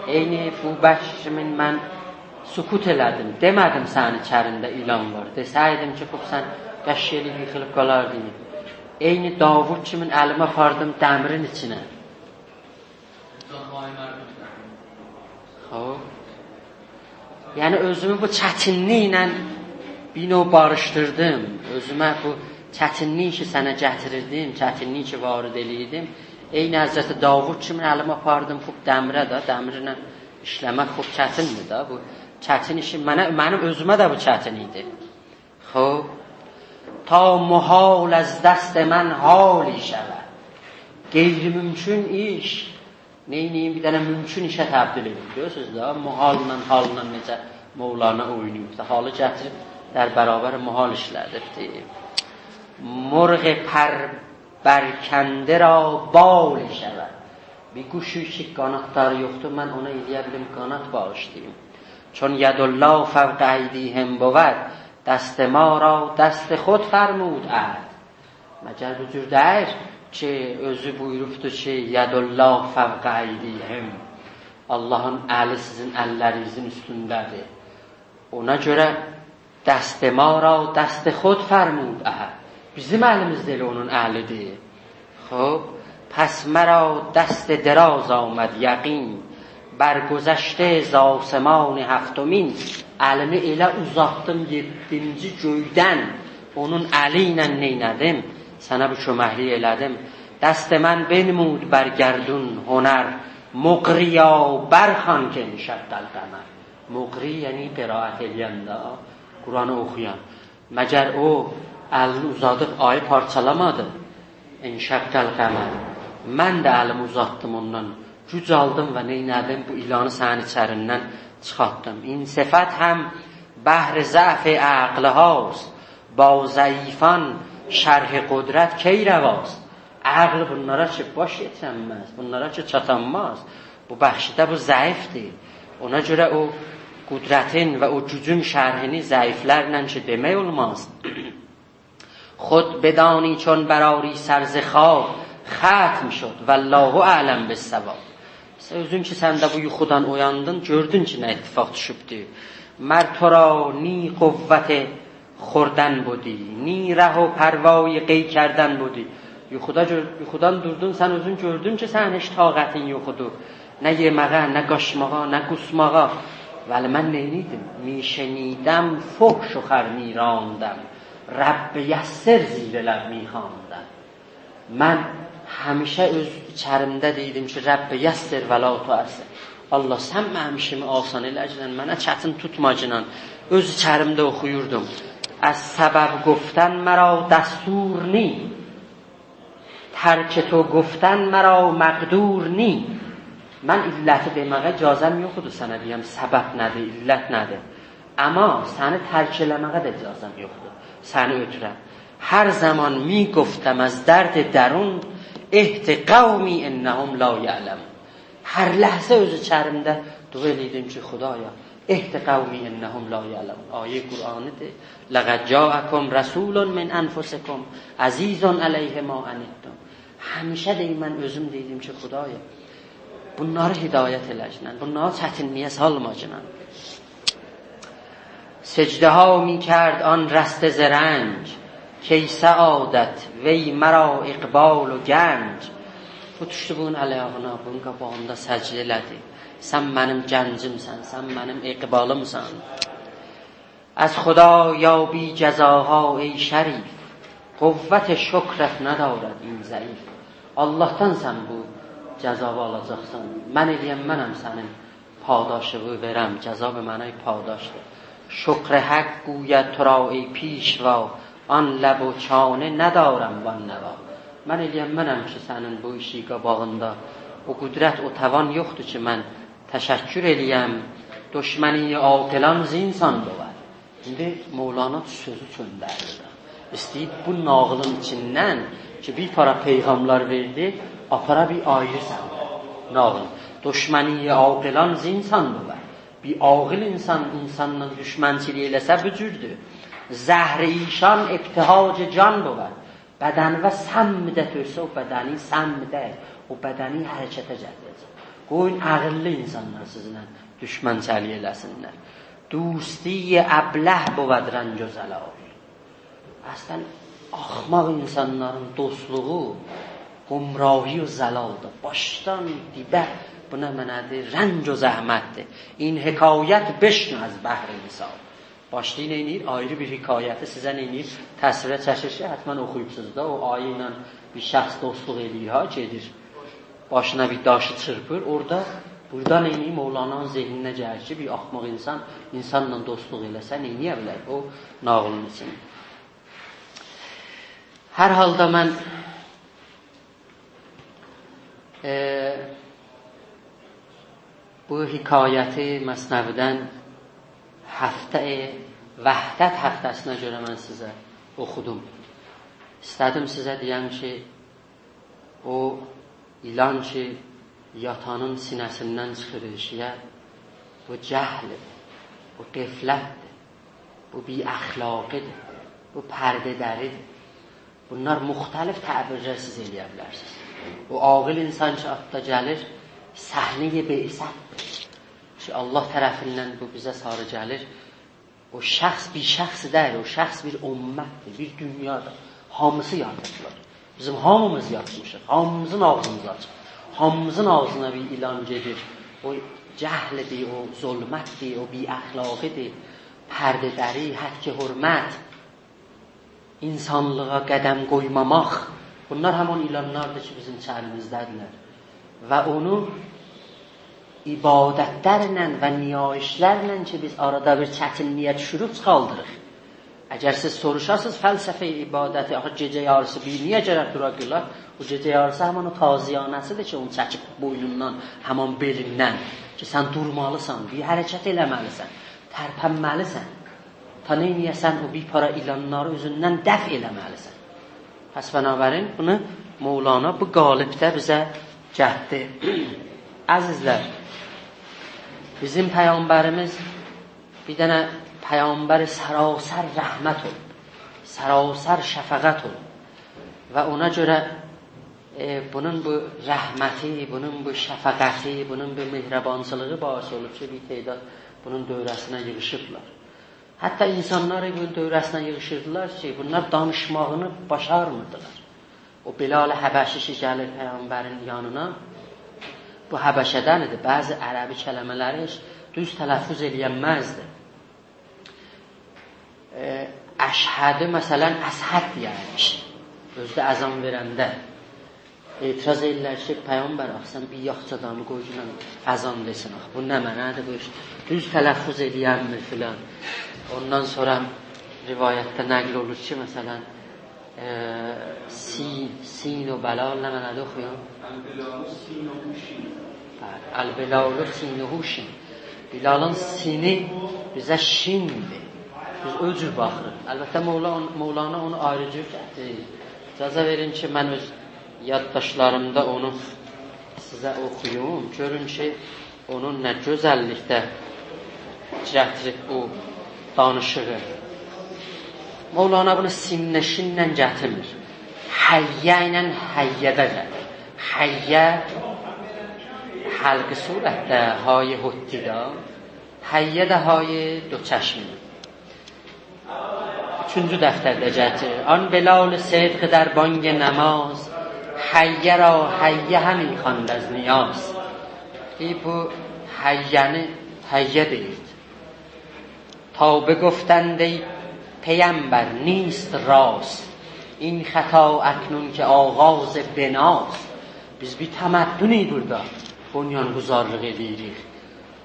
اینی بوبکر من سکوت elədim demədim sənin içərində ilan var desəydim ki sen qəşşeli yıxılıb qalardın eyni Davud kimin əlimi apardım dəmirin içinə yəni özümü bu çətinliklə bir növ barışdırdım. Özümə bu çətinlik ki sənə gətirirdim, çətinlik ki varid eləyirdim. Eyni Həzrəti Davud kimin əlimi apardım xub dəmirə də, dəmirlə işləmək xub çətindir də. Bu çətin işi mənim özümə də bu çətin idi. Xub ta muhal az dست من حالی şəvər. Qeyri-mümkün iş neyniyim bir dənə mümkün işə təbdil edir. Görürsünüz də, muhalla, halla necə Mevlana oynayıb. Halı gətirib در برابر muhal işlədir. مرغ پر برکنده را بال şəvər. Bir quşu ki qanatları yoxdur, mən ona eləyə bilim qanat bağışlayayım. چون ید الله فوق ایدیهم بود دست ما را دست خود فرمود عهد. مگر bu cür deyir ki özü buyurubdur ki yədullah fəvqə eydihim Allahın əli sizin əllərinizin üstündədir. Ona görə dəstə mara dəstə xod fərmud əhəd. Bizim əlimizdə elə onun əlidir. Xob, pəs mərə dəstə dəraz آمد yəqin bərgüzəştə zəsəman həftəmin əlimi elə uzatdım 7-ci göydən onun əli ilə neynədim? Sənə bu köməklik elədim. Dəst mən benmud bər gərdun hünər مقریا برخان که انشق القمر. مقری یعنی قرائت eləyəndə Quranı oxuyan. Məgər o əlini uzadıb ayı parçalamadı. انشق القمر. Mən də əlimi uzatdım ondan. Güc aldım və neynədim? Bu ilanı sənin içərindən çıxartdım. این صفت هم بحر ضعف عقل هاست. با ضعیفان şərh qudrət key rəvaz. Ağlı bunlara ki baş yetənməz, bunlara ki çatanmaz. Bu bəxşidə bu zəifdir. Ona görə o qudrətin və o gücün şərhini zəiflərlə ki demək olmaz. خود بدانی چون براری سرز خواب ختم شد والله اعلم بالصواب. Özün ki sən də bu yuxudan oyandın, gördün ki nə ittifaq düşübdür. Mər tora ni quvvət خوردن بودی نی ره و پروای قی کردن بودی. Yuxudan durdun, sən özün gördün ki sən heç taqətin yoxudur. Nə yeməyə, nə qaşmağa, nə qusmağa. Vəli mən neynidim? Mişenidəm, fuhş و خر میراندم. رب یسر زیر لب میخواندم. Mən həmişə öz içərimdə deydim ki Rəbb yəssir və la tuəssir. Allah sən mənim işimi asan eləcəksən, mənə çətin tutmacınan öz içərimdə oxuyurdum. از سبب گفتن مرا دستور نی ترک تو گفتن مرا مقدور نی. من illəti deməyə icazəm yoxdur sənə deyəm səbəb nədir, illət nədir. Amma səni tərk eləməyə də icazəm yoxdur. Səni ötürəm. Hər zaman mi گفتم از درد درون اهت قومی انهم لا یعلم. Hər ləhzə öz içərimdə dua edirdim ki Xudaya اهد قومی انهم لا یعلمون. آیه قرآنه. لقد جاءکم رسول من انفسکم عزیز علیه ما عنتم. Həmişə deyim, mən özüm deydim ki, Xudaya, bunları hidayət eləcinən, bunları çətinliyə salmacınən. Secdəha mi کرد آن رست زرنج کی سعادت وی مرا اقبال و گنج. Bu düşdü bunun əleyağına, bunun qabağında səcdə elədi. Sən mənim gəncimsən, sən mənim iqbalımsan. از خدا یابی جزاها ای شریف قوت شکرت ندارد این ضعیف. Allahdan sən bu cəzabı alacaqsan. Mən eləyəm, mənəm sənin padaşığı verəm. Cəzab mənə padaşdır. شکر حق گوید تو را ای پیشوا آن لب و چانه ندارم وان نوا. Mən eləyəm, mənəm ki, sənin bu işi qabağında o qüdrət, o tavan yoxdur ki, mən təşəkkür eləyəm. Düşməni aqılan zinsan doğar. İndi Mevlana sözü çöndərdi. İstəyib bu nağılın içindən ki, bir para peyğamlar verdi, apara bir ayrı səndə nağıl. Düşməni aqılan zinsan doğar. Bir ağıl insan insanla düşmənçilik eləsə bu cürdür. Zəhr işan ibtihac can doğar. Bədəni səmdə törsə o bədəni səmdə, o bədəni hərəkətə gətirəcək. Qoyun ağıllı insanlar sizinlə düşmənçilik eləsinlər. Dosti əbləh بود رنج و زلال. Əslən axmaq insanların dostluğu gumrahi و zəlaldır. Başdan dibə buna mənədir, rənc و zəhmətdir. این hekayət بشنو از بحر مثال. Başlayın eynir, ayrı bir hikayəti sizə eynir, təsvirə çəkir. Hətmən oxuyubsuz da, o ayə ilə bir şəxs dostluq edir, ha, gedir. Başına bir daşı çırpır, orada, buradan eynir, Mevlana'nın zehninə gəlir ki, bir axmaq insan, insanla dostluq eləsə, neyniyə bilər? O, nağılın için. Hər halda mən bu hikayəti Məsnəvidən həftə vəhdət həftəsinə görə mən sizə oxudum. İstədim sizə deyəm ki, o ilan ki, yatanın sinəsindən çıxır işiyə, bu cəhlidir, bu qeflətdir, bu bi-əxlaqidir, bu pərdədəridir. Bunlar müxtəlif təbirlər siz eləyə bilərsiniz. O ağıl insan ki, atda gəlir, səhnəyə beysətdir ki, Allah tərəfindən bu bizə sarı gəlir. O şəxs bir şəxs deyil, o şəxs bir ümmətdir, bir dünyadır. Hamısı yatıblar. Bizim hamımız yatmışıq, hamımızın ağzımız açıq. Hamımızın ağzına bir ilan gedir. O cəhlidir, o zulmətdir, o bi-əxlaqidir, pərdədəri, hədk-i hürmət, insanlığa qədəm qoymamaq. Bunlar həman ilanlardır ki, bizim içərimizdədirlər. Və onu ibadətlərlə və niyayişlərlə ki, biz arada bir çətinliyə düşürüb çıxaldırıq. Əgər siz soruşasınız fəlsəfə ibadəti, axı gecə yarısı bir niyə gərək dura qılar? O gecə yarısı həman o taziyanəsidir ki, onu çəkib boynundan, həman belindən ki, sən durmalısan, bir hərəkət eləməlisən, tərpənməlisən. Ta neyniyəsən o bir para ilanları özündən dəf eləməlisən. Pəs bənabərin bunu Mevlana bu qalibdə bizə cəhdi. Əzizlər, bizim Peyğəmbərimiz bir dənə Peyğəmbəri sərasər rəhmət olub, sərasər şəfəqət olub və ona görə bunun bu rəhməti, bunun bu şəfəqəti, bunun bu mehribançılığı bahis olub ki, bir teydad bunun dövrəsinə yığışıblar. Hətta insanlar bunun dövrəsinə yığışırdılar ki, bunlar danışmağını başarmırdılar. O Bilal Həbəşi gəlir Peyğəmbərin yanına, bu Həbəşədən idi, bəzi ərəbi kələmələri heç düz tələffüz eləyənməzdi. Əşhədi məsələn əshəd deyərmişdi, özdə əzan verəndə. etiraz edirlər ki, Peyğəmbər sən bir yaxçadanı qoyulan əzan desin. Bu nə mənədir bu iş? Düz tələffüz edəyənmir filan. Ondan sonra rivayətdə nəql olur ki, məsələn sin و بلال nə mənədir oxuyun? Əl-Bilalı sin و huşin. Bilalın sini bizə şindir. Biz o cür baxırıq. Əlbəttə Mevlana onu ayrıca gətirir. İcazə verin ki, mən öz yaddaşlarımda onu sizə oxuyum. Görün ki, onun nə gözəllikdə gətirib bu danışığı. Mevlana bunu simnəşinlə gətirmir. Həyyə ilə həyyədə gəlir. Həyyə حلق صورت های حتیدا həyyədə های دو چشمی. üçüncü dəftərdə gətir. An belal صدق در بانگ نماز حیه را حیه همی خواند از نیاز. bu həyyəni həyyə deyirdi. تا بگفتند ای پیامبر نیست راست این خطا اکنون که آغاز بناست. biz bir təməddünük burada bunyanquzarlıq edirik.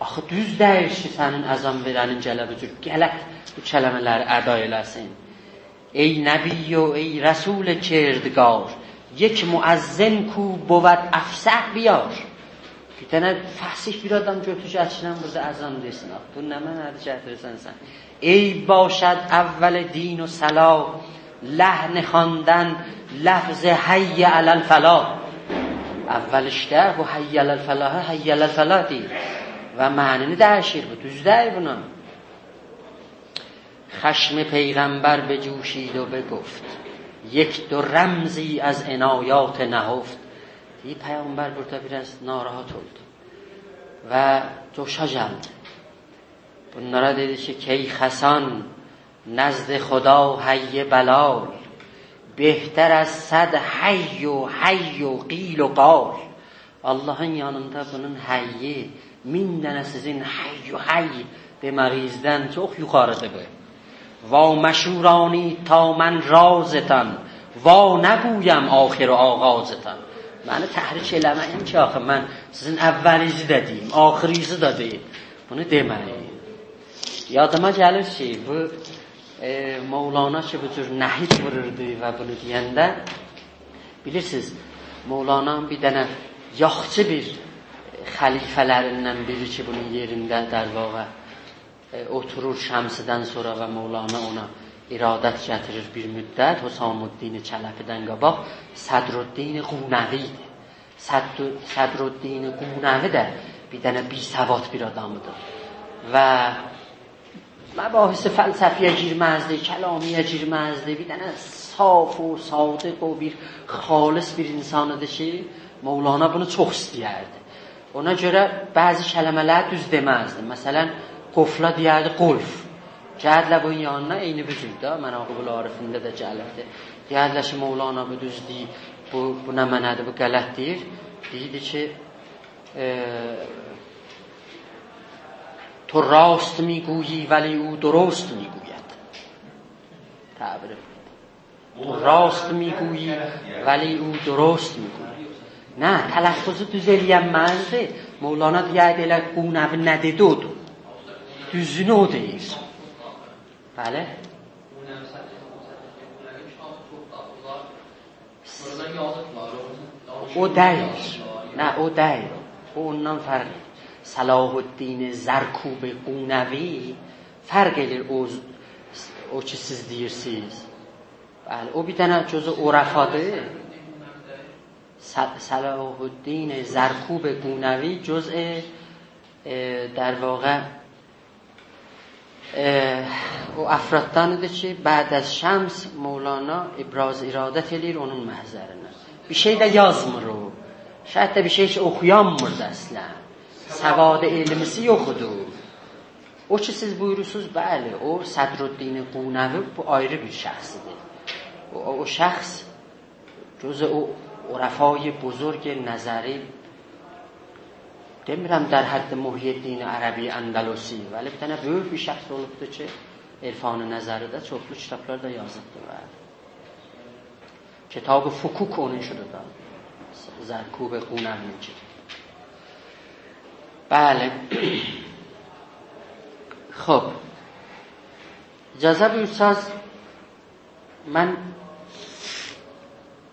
Axı düz deyir ki, sənin əzan verənin gəlib gələt bu kələmələri əda eləsin. Ey nəbi و ey rəsul kirdgar یک müəzzin ku بود افصح بیار. Bir dənə fəsih bir adam götür gətirən burada əzan desin. Bu nə mənədir gətirirsən sən? Ey باشد اول دین و صلاح لحن خواندن لفظ حی علی الفلاح. اولشتر bu حی علی الفلاح حی علی الفلاح deyir و معنی داشیر bu düz deyir buna. خشم پیغمبر بجوشید و بگفت یک دو رمزی از عنایات نهفت. دیگه پیامبر burada biraz narahat oldu و جوشا gəldi. Bunlara dedi ki کی خسان نزد خدا حی بلال بهتر از صد حی و قیل و قال. Allah'ın yanında bunun həyyi 1000 dənə sizin hayy deməyinizdən çox yuxarıdır. Va məşurani ta mən razətan va nəguyəm axir و ağazətan. Məni təhrik eləməyin ki, axı mən sizin əvvəlizi də deyim, axirizi də deyim. Bunu deməyin. Yadıma gəlir ki, bu Mevlana ki bu cür nəhid vururdu və bunu deyəndə bilirsiniz, Mevlana'nın bir dənə yaxçı bir xəlifələrindən biri ki bunun yerində در واقع oturur Şəmsidən sonra və Mevlana ona iradət gətirir bir müddət. Hüsamuddin Çələfidən qabaq Sədruddin Qunəvidir. Sədruddin Qunəvi də bir dənə bisavad bir adamıdır və مباحث فلسفیه girməzdi, kəlamiyə girməzdi. Bir dənə saf و sadiq و bir xalis bir insan idi ki, Mevlana bunu çox istəyərdi. Ona görə bəzi kəlmələr düz deməzdi. Məsələn, qofla deyərdi qulf. Cədlə bunun yanına eyni vücudda, Mənaqibul Arifində də gəlirdi. Deyərlər ki, Mevlana bu düz deyir, bu nə mənədir, bu qələt deyir. Deyirdi ki, تو راست میگویی ولی او درست میگوید. تعبیر تو راست میگویی ولی او درست میگوید. نه تلفظ düz eləyənməzdi. Mevlana deyərdi elə Qunəvi nə dedi odur. Düzünü o deyir. Bəli. O deyir. Nə o deyir. O ondan fərqli. صلاح الدین زرکوب قونوی فرق edir o ki siz deyirsiniz. Bəli, o bir dənə cüzü urafadır. صلاح الدین زرکوب قونوی جزء در واقع o افرادdanıdır ki بعد از şəms Mevlana ibraz iradət edir onun məhzərinə. Bir şey də yazmır o. Şayət də bir şey ki oxuyanmırdı əslən. سواد علمisi yoxudur. O ki siz buyurursunuz, bəli, o Sədruddin Qunəvi bu ayrı bir şəxsidir. O şəxs cüzü o urafای بزرگ نظری demirəm در حد Muhyiddin Ərəbi Əndəlusi, vəli bir dənə böyük bir şəxs olubdur ki, İrfan-ı Nəzəridə çoxlu kitablar da yazıbdır. Kitab-ı Fukuk onun şudur da. Zərkub Qunəvinin ki. بله خب اجازه buyursanız mən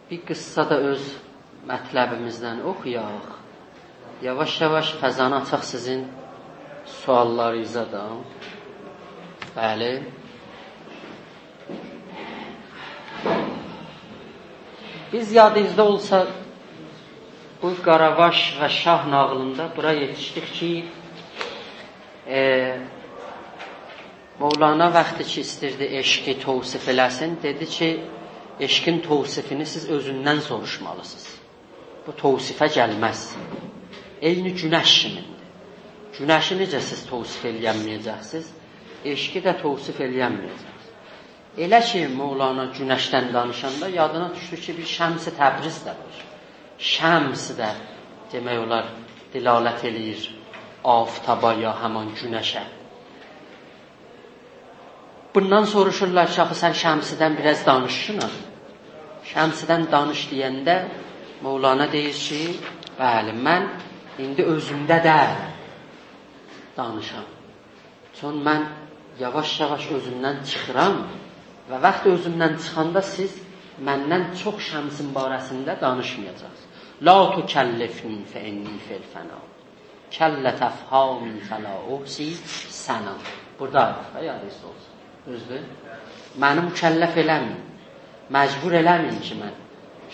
bir qıssa da öz mətləbimizdən oxuyaq. Yavaş-yavaş fəzanı açaq sizin suallarınıza da. Bəli. Biz yadınızda olsa bu Qaravaş və Şah nağılında bura yetişdik ki Mevlana vaxtı ki istirdi eşqi tavsif eləsin, dedi ki, eşqin tavsifini siz özündən soruşmalısınız. Bu tavsifə gəlməz. Eyni günəş kimidir. Günəşi necə siz tavsif eləyənməyəcəksiniz, eşqi də tavsif eləyənməyəcəksiniz. Elə ki, Mevlana günəşdən danışanda yadına düşdü ki, bir Şəms-i Təbriz də var. Şəms də demək olar dilalət eləyir aftaba ya həman günəşə. Bundan soruşurlar ki, axı sən Şəmsidən biraz danışsın. Şəmsidən danış deyəndə Mevlana deyir ki, bəli, mən indi özümdə də danışam. Çün mən yavaş-yavaş özümdən çıxıram və vaxt özümdən çıxanda siz məndən çox Şəmsin barəsində danışmayacaqsınız. La tukəllifni fə-inni fil-fəna. Kəllə təfhamin fəla uhsi səna. Burada yadınız olsun. Düzdür? Məni mükəlləf eləmin. Məcbur eləmin ki, mən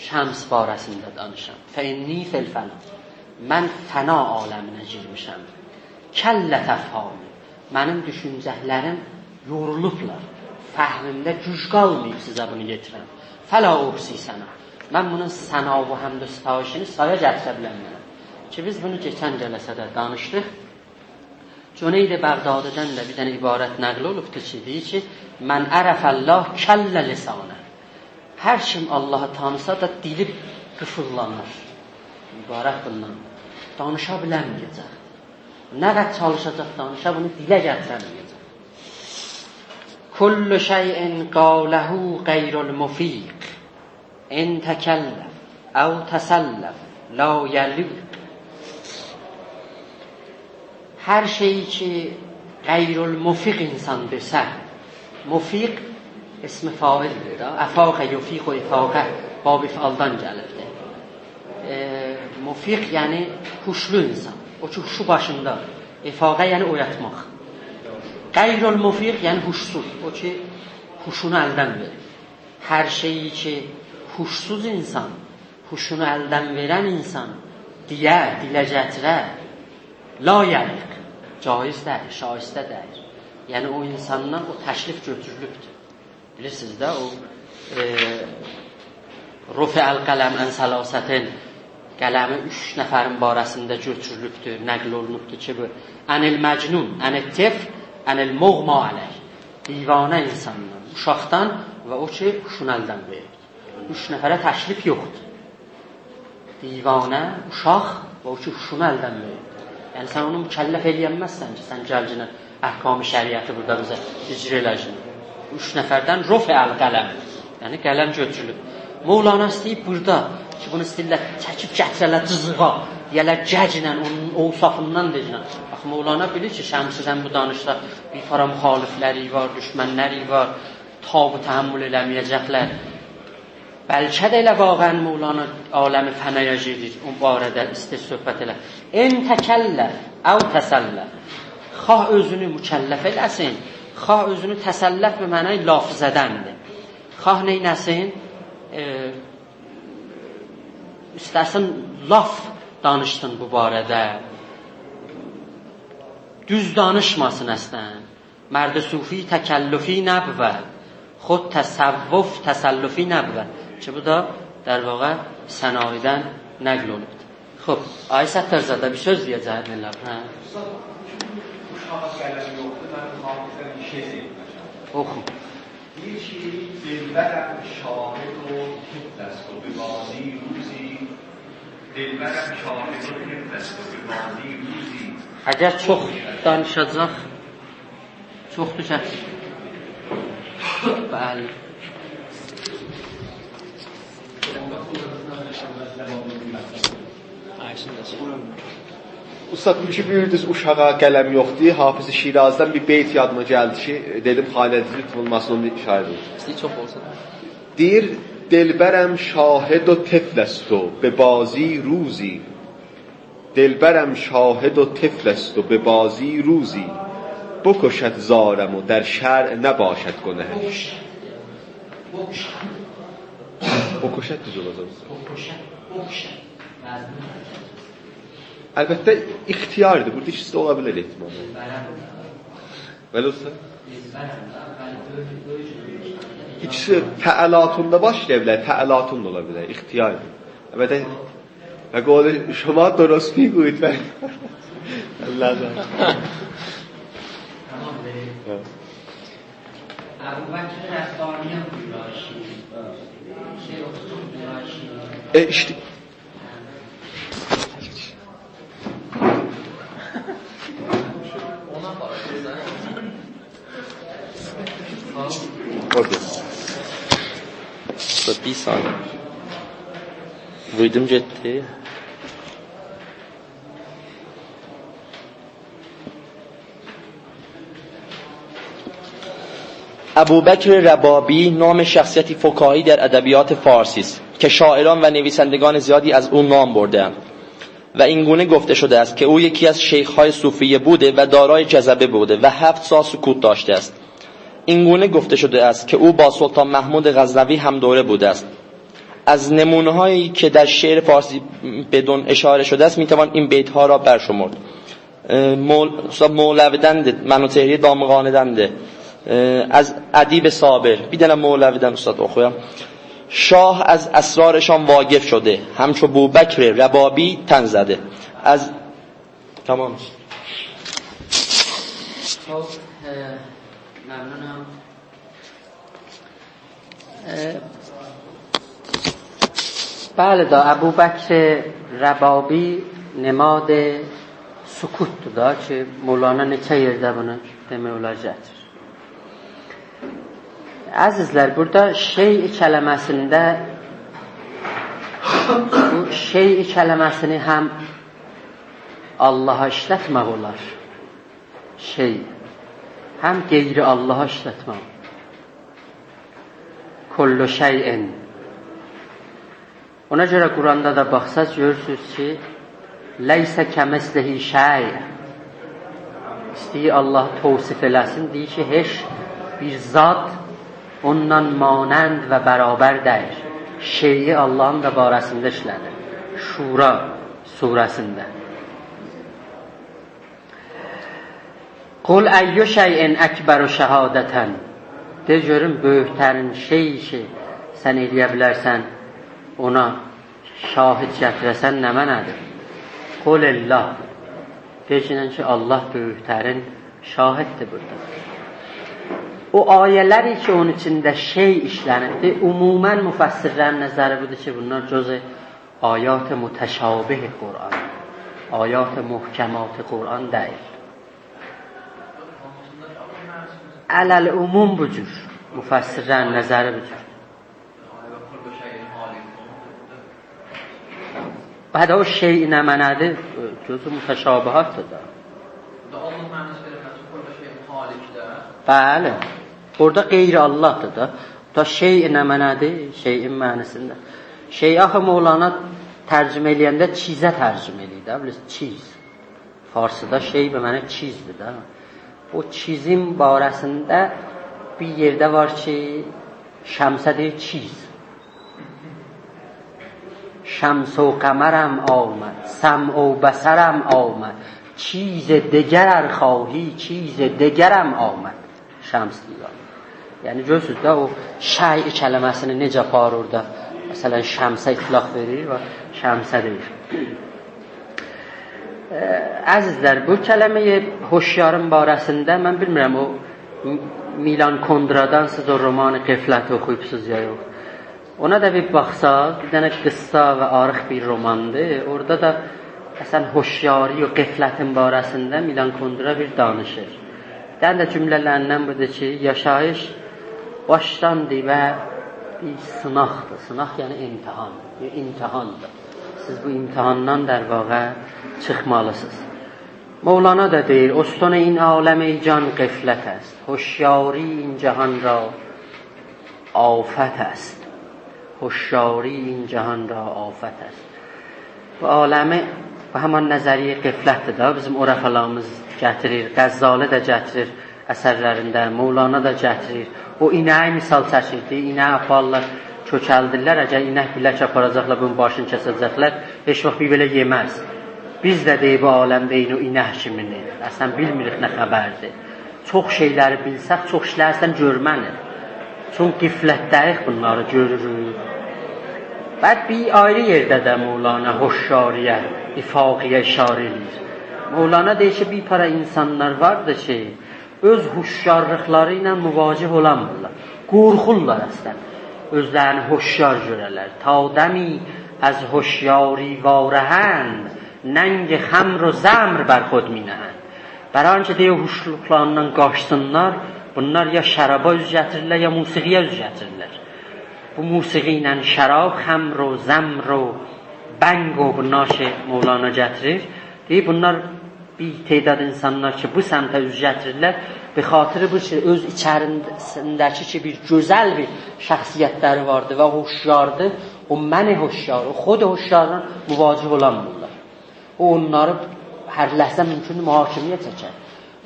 Şəms barəsində danışam. Fə-inni fil-fəna. Mən fəna aləminə girmişəm. Kəllə təfhamin. Mənim düşüncələrim yorulublar. Fəhmimdə güc qalmayıb sizə bunu yetirəm. Fəla uhsi səna. Mən bunun səna və həmd sitayişini saya gətirə bilənmərəm. Ki, biz bunu keçən cələsədə danışdıq. Cüneyd Bəğdadidən də bir dənə ibarət nəql olubdur ki, deyir ki, mən ərəfəllah kəllə lisanə. Hər kim Allahı tanısa da dili qıfıllanır. İbarət bundan. Danışa bilənməyəcək. Nə qədər çalışacaq danışa, bunu dilə gətirəməyəcək. Kullu şeyin qaləhu qeyrul mufiq. En təkəlləf, əv təsəlləf, la yəliq. Hər şeyi ki qeyrul mufiq insan desə, mufiq ismi faildir. Əfaqə yufiq o ifaqə bab-i fəaldan gəlibdir. Mufiq yəni huşlu insan. O ki huşu başında. İfaqə yəni oyatmaq. Qeyrul mufiq yəni huşsuz. O ki huşunu əldən verir. Hər şeyi ki huşsuz insan, huşunu əldən verən insan dilə gətirər, la yəliq, caiz deyil, şaistə deyil. Yəni o insandan o təşrif götürülübdür. Bilirsiniz də o rufi'əl qələm ən səlasətin qələmi 3 nəfərin barəsində götürülübdür, nəql olunubdur ki, bu ənil məcnun, ənil tef, ənil muğma ələk. Divanə insandan, uşaqdan və o ki huşunu əldən verir. 3 nəfərə təşrif yoxdur. Divanə, uşaq və o ki huşunu əldən verir. Yəni sən onu mükəlləf eləyənməzsən ki, sən gəlcinə əhkam-ı şəriəti burada bizə icra eləcək. 3 nəfərdən rufi'əl qələm, yəni qələm götürülüb. Mevlana istəyib burada ki, bunu istəyirlər çəkib gətirələr cızığa, deyələr gəclə, onun ovsafından deyilən. Bax, Mevlana bilir ki, Şəmsidən bu danışda bir para müxalifləri var, düşmənləri var, tabu təhəmmül eləməyəcəklər. Bəlkə də elə vaqən Mevlana aləmi fənaya gedir, o barədə istəyir söhbət elə. En təkəllə, əv təsəllə. Xah özünü mükəlləf eləsin, xah özünü təsəlləf və mənə lafizədəndir. Xah neynəsin? İstəsin laf danışsın bu barədə. Düz danışmasın əslən. Mərd-i sufi təkəllufi nəbvə, xud təsəvvuf təsəllufi nəbvə. Ki bu da در واقع سناییدن نقل olubdur. خب آقای ستارزاده bir söz deyəcəkdilər. Hə. Oxu. Bir şey dilberem şahid o hüddest o bibazi ruzi dilberem şahid o hüddest o bibazi ruzi. Əgər çox danışacaq, çoxdur ki. Bəli. Ustad, mülki buyurdunuz uşağa qələm yoxdur. Hafız-ı Şirazdan bir beyt yadıma gəldi ki, dedim xaləniz lütfulmasın onu işarə edin. İstəyir çox olsun. Deyir, dilbərəm şahid o tefləst o be bazi ruzi. Dilbərəm şahid o tefləst o be bazi ruzi. بکشد زارم و در شرع نباشد گنهش. بکشد düz olacaq. Əlbəttə ixtiyardır. Burada ikisi də ola bilər ehtimal. Belə olsa? İkisi fəalatında başlaya bilər, təalatun da ola bilər, ixtiyardır. Əbədən, və qolu, şuma درست میگوید və Allah Allah. Abu Bakr Rabbani هم راشی شیخ راشی İşte Okey. Bir saniye. Duydum ciddi. ابوبکر ربابی نام شخصیتی فکاهی در ادبیات فارسی است که شاعران و نویسندگان زیادی از او نام برده‌اند و این گونه گفته شده است که او یکی از شیخ‌های صوفیه بوده و دارای جذبه بوده و 7 سال سکوت داشته است. این گونه گفته شده است که او با سلطان محمود غزنوی هم دوره بوده است. از نمونه‌هایی که در شعر فارسی بدون اشاره شده است میتوان این بیت‌ها را برشمرد. مولوی‌دند منوتهری دامغان‌دند از ادیب صابر بیدنم مولوی‌دن استاد اخویم شاه از اسرارشان واقف شده همچو بوبکر ربابی تن زده از تمام ممنونم. بله دا ابوبکر ربابی نماد sukuttu da ki Mevlana neçə yerdə bunu demək olacaqdır. Əzizlər, burada şey kəlməsində bu şey kəlməsini həm Allaha işlətmək olar. Şey həm qeyri Allaha işlətmək. Kullu şeyin. Ona görə Quranda da baxsaz görürsünüz ki leysə kəmislihi şey. İstəyir Allah təvsif eləsin, deyir ki heç bir zat ondan manənd və bərabər deyil. Şeyi Allahın da barəsində işlənir. Şura surəsində. Qul əyyü şeyin əkbəru şəhadətən. De görün böyüklərin şey ki sən eləyə bilərsən, ona şahid gətirəsən nə mənədir? Qul illah. Deyəcəkən ki Allah böyüklərin şahiddir burada. O ayələri ki onun içində şey işlənibdir, ümumən müfəssirlərin nəzəri budur ki bunlar cüzü ayat-ı mütəşabih Qur'an, ayat-ı muhkəmat-ı Qur'an deyil. Ələl-ümum bu cür, müfəssirlərin nəzəri bu cür. Bədə o şey nə mənədir? Cüzü mütəşabihatdır da. Bəli. Orada qeyri Allahdır da. Da şey nə mənədir? Şeyin mənasında. Şey axı Mevlana tərcümə eləyəndə çizə tərcümə eləyir də. Bilirsiniz, çiz. Farsıda şey və mənə çizdir də. O çizim barəsində bir yerdə var ki, şəmsə deyir çiz. شمس و قمرم آمد سمع و بصرم آمد چیز دگر خواهی چیز دگرم آمد şəms deyir. Yəni görürsünüz də o şəy kəlməsini necə apar orada. Məsələn şəmsə itlaq verir və şəmsə deyir. Əzizlər, bu kəlməyi Hoşyarın barəsində mən bilmirəm o Milan Kundradan siz o romanı Qeflət oxuyubsuz ya yox. Ona da bir baxsaq, bir dənə qıssa və arıq bir romandır. Orada da əsən Hoşyari və Qeflətin barəsində Milan Kundra bir danışır. Bir dənə də cümlələrindən budur ki, yaşayış başdandır və bir sınaqdır. Sınaq yəni imtihan, bir imtihandır. Siz bu imtihandan در واقع çıxmalısınız. Mevlana da deyir, استون این عالم جان غفلت است. هوشیاری این جهان را آفت است. هوشیاری این جهان را آفت است. Bu aləmi bu həman nəzəriyyə qeflətdir da, bizim orəfalarımız gətirir, Qəzzalı da gətirir əsərlərində, Mevlana da gətirir. O inəyi misal çəkirdi, inəyi aparlar, kökəldirlər, əgər inək bilək aparacaqlar, bunun başını kəsəcəklər, heç vaxt bir belə yeməz. Biz də deyib bu aləmdə o inək kimidir, əsən bilmirik nə xəbərdir. çox şeyləri bilsək, çox işlərsən görmənir. Çünki qiflətdəyik bunları görürük. Bəd bir ayrı yerdə də Mevlana hoşyariyə, ifaqiyə işarə edir. Mevlana deyir ki, bir para insanlar vardır ki, öz hoşyarlıqları ilə müvacih olamırlar. Qorxurlar əslən. Özlərini hoşyar görərlər. Ta dəmi az hoşyari varəhənd, nəngi xəmr و زمر bər xود minəhənd. Bərə ancaq deyə huşluqlarından qaçsınlar, bunlar ya şəraba üz gətirirlər, ya musiqiyə üz gətirirlər. Bu musiqi ilə şərab, xəmr و زمر و bəng و bunlar şey Mevlana gətirir. Deyir, bunlar bir تعداد insanlar ki, bu səmtə üz gətirirlər, به خاطر bu ki, öz içərisindəki ki, bir gözəl bir şəxsiyyətləri vardır və hoşyardır, o məni hoşyar, o xod hoşyarla müvacih olanmırlar. O onları hər ləhzə mümkün mühakimeye çəkər.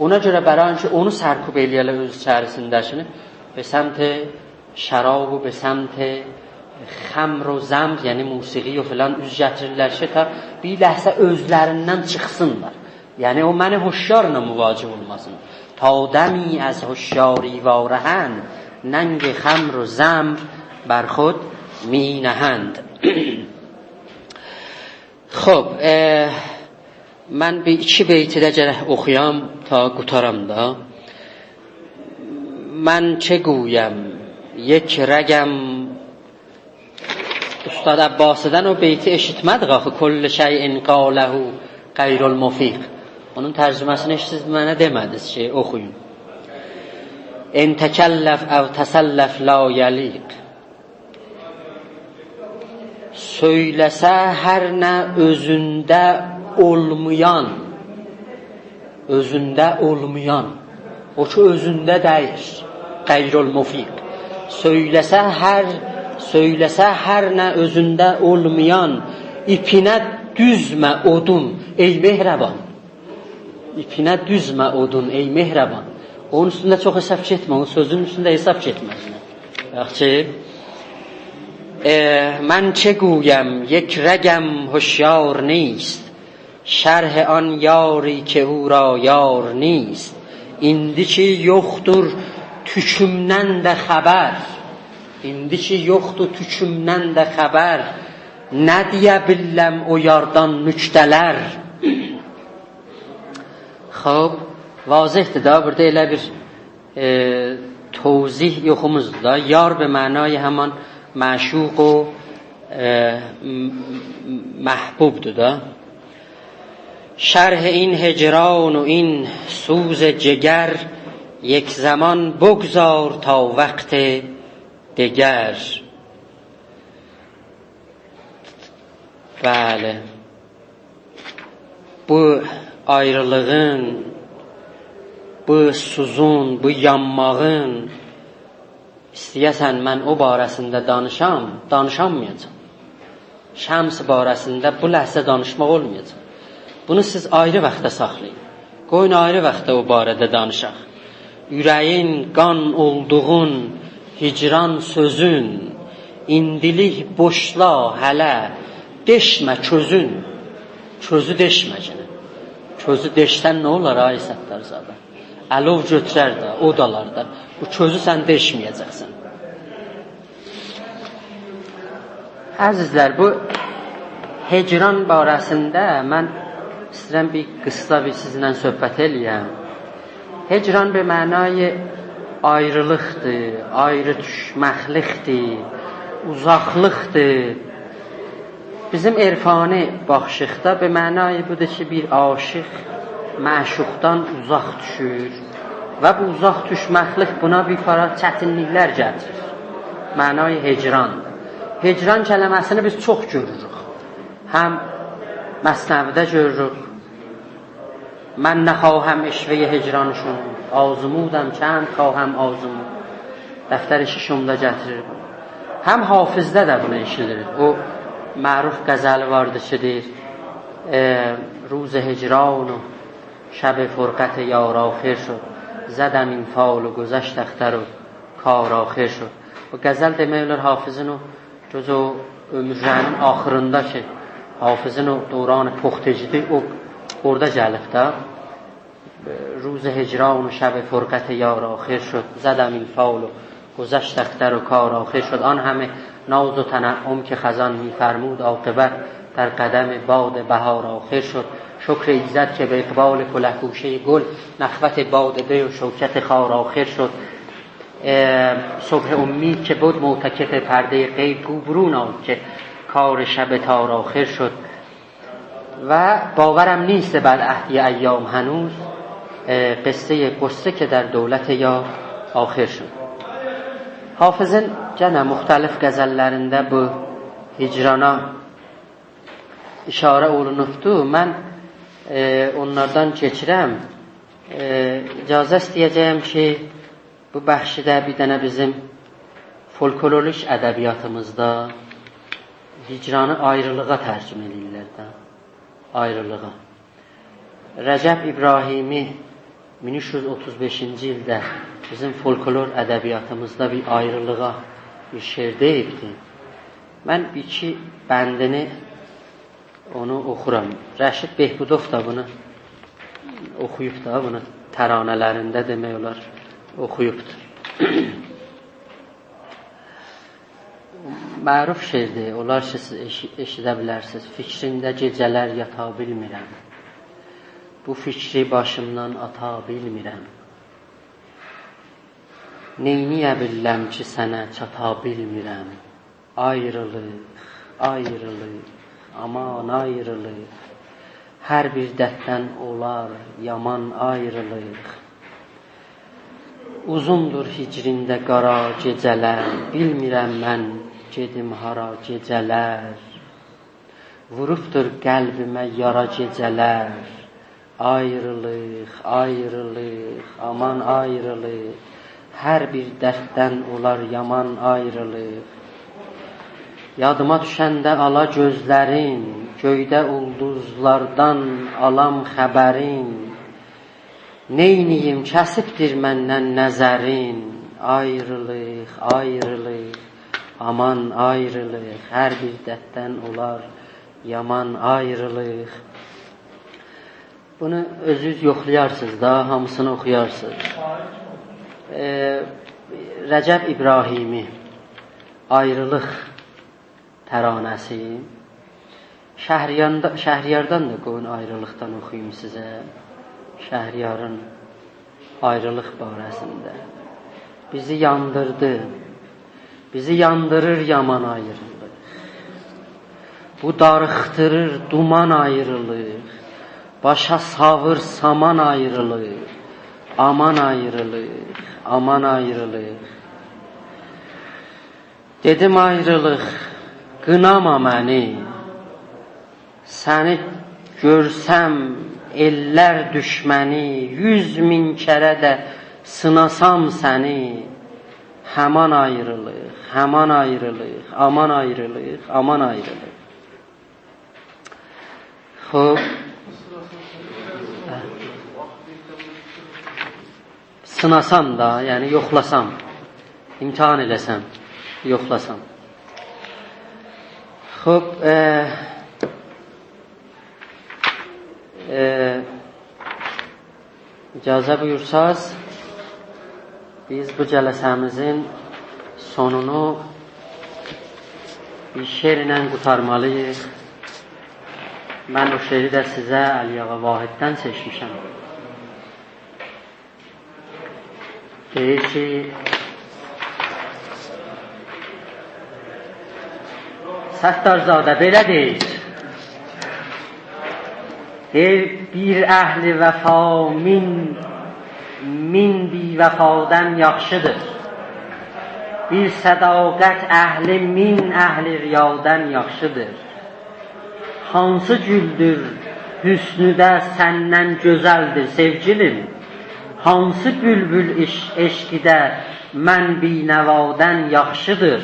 Ona görə bərən ki, onu sərkub eləyələr öz içərisindəkini, به سمت şərab و به سمت xəmr و زمر, yəni musiqi و filan üz gətirirlər ki, ta bir ləhzə özlərindən çıxsınlar. Yəni o məni hoşyarla müvacih olmasın. تا دمی از هوشیاری وارهند ننگ خمر و زمر بر خود می نهند. خب من به 2 بیت دیگه oxuyam ta qutaram da. من چه گویم یک رگم. استاد عباسیدن o beyti eşitmədik axı. Kullu şeyin qalahu qayrul mufiq. Onun tərcüməsini siz mənə demədiniz ki, oxuyun. En təkəlləf əv təsəlləf la yəliq. Söyləsə hər nə özündə olmayan, özündə olmayan, o ki özündə deyir, qayrul mufiq. Söyləsə hər nə özündə olmayan, ipinə düzmə odun, ey mehraban. İpinə düzmə odun, ey mehraban. Onun üstündə çox hesab etmə, o sözün üstündə hesab etməsin. Yaxşı. من چه گویم یک رگم هوشیار نیست، شرح آن یاری که او را یار نیست. İndi ki yoxdur tükümdən də xəbər, İndi ki yoxdur tükümdən də xəbər, nə deyə billəm o yardan nüktələr. خب واضحه da burada elə bir توضیح yoxumuzdur da. Yar به معنای همان معشوق و محبوبdur da. شرح این هجران و این سوز جگر، یک زمان بگذار تا وقت دگر. بله bu ayrılığın, bu suzun, bu yanmağın istəyəsən mən o barəsində danışamayacam. Şəms barəsində bu ləhzə danışmaq olmayacaq. Bunu siz ayrı vaxtda saxlayın. Qoyun ayrı vaxtda o barədə danışaq. Ürəyin qan olduğun hicran sözün, indilik boşla hələ deşmə közün. Közü deşməcini. Közü deşsən nə olar ay Səttarzadə? Əlov götürər də, odalarda. Bu közü sən deşməyəcəksən. Əzizlər, bu hicran barəsində mən istəyirəm bir qısa bir sizinlə söhbət eləyəm. Hicran bir mənayı ayrılıqdır, ayrı düşməklikdir, uzaqlıqdır. Bizim irfani baxışıqda bir mənayı budur ki, bir aşiq məşuqdan uzaq düşür və bu uzaq düşməklik buna bir para çətinliklər gətirir. Mənayı hicrandır. Hicran kəlməsini biz çox görürük. Həm Məsnəvidə görürük. Mən nə xواهم eşvəyə hicranışın, azumudəm kənd xواهم azumud. Dəftər-i şişumda gətirir bunu. Həm hafizdə də bunu eşidirik. O معروف غزل vardı ki deyir روز هجران و شب فرقت یار آخر شد زدم این فال و گذشت اختر و کار آخر شد. Bu qəzəl demək olar Hafizin o göz o ömrünün axırında ki Hafizin o dövrani puxtecidir, o orada gəlib də روز هجران و شب فرقت یار آخر شد. زدم این فال و گذشت اختر و کار آخر شد. آن همه ناز و تنعم که خزان می‌فرمود، عاقبت در قدم باد بهار آخر شد. شکر ایزد که به اقبال کله‌پوشه گل، نخوت باد ده و شوکت خار آخر شد. صبح امید که بود معتکف پرده غیب، گو برون آی که کار شب تار آخر شد. و باورم نیست بعد عهدی ایام هنوز قصه که در دولت یا آخر şud. Hafızın gene muhtelif qəzəllərində bu hicrana işarə olunubdu. Mən onlardan keçirəm. İcazə istəyəcəyəm ki, bu bəxşidə bir dənə bizim folklorik ədəbiyyatımızda hicranı ayrılığa tərcümə edirlər də. Ayrılığa. Rəcəb İbrahimi 1335-ci ildə bizim folklor ədəbiyyatımızda bir ayrılığa bir şeir deyibdi. Mən iki bəndini onu oxuram. Rəşid Behbudov da bunu oxuyub da, bunu təranələrində demək olar oxuyubdur. Məruf şeirdir, onlar siz eşidə bilərsiniz. Fikrində gecələr yata bilmirəm, bu fikri başımdan ata bilmirəm. Neyniyə billəm ki sənə çata bilmirəm. Ayrılıq, ayrılıq, aman ayrılıq, hər bir dərddən olar yaman ayrılıq. Uzundur hicrində qara gecələr, bilmirəm mən gedim hara gecələr. Vurubdur qəlbimə yara gecələr. Ayrılıq, ayrılıq, aman ayrılıq, hər bir dərddən olar yaman ayrılıq. Yadıma düşəndə ala gözlərin, göydə ulduzlardan alam xəbərin. Neyniyim kəsibdir məndən nəzərin. Ayrılıq, ayrılıq, aman ayrılıq, hər bir dərddən olar yaman ayrılıq. Bunu özünüz yoxlayarsınız da, hamısını oxuyarsınız. Rəcəb İbrahimi Ayrılıq təranəsi. Şəhriyardan da qoyun ayrılıqdan oxuyum sizə. Şəhriyarın ayrılıq barəsində. Bizi yandırdı, bizi yandırır yaman ayrılıq. Bu darıxdırır duman ayrılıq. Başa savır saman ayrılıq. Aman ayrılıq, aman ayrılıq. Dedim ayrılıq, qınama məni. Səni görsəm ellər düşməni, 100.000 kərə də sınasam səni. Həman ayrılıq, həman ayrılıq, aman ayrılıq, aman ayrılıq. Xoş. Sınasam da, yəni yoxlasam, imtihan eləsəm, yoxlasam. Xoş, icazə buyursaz, biz bu cələsəmizin sonunu bir şeirlə qutarmalıyıq. Mən o şeiri də sizə Əliyağa Vahiddən seçmişəm. Deyir ki, Səttarzadə belə deyir. Deyir, bir əhli vəfa min bi vəfadan yaxşıdır. Bir sədaqət əhli min əhli riyadan yaxşıdır. Hansı güldür hüsnüdə səndən gözəldir sevgilim? Hansı bülbül eşqidə mən binəvadan yaxşıdır?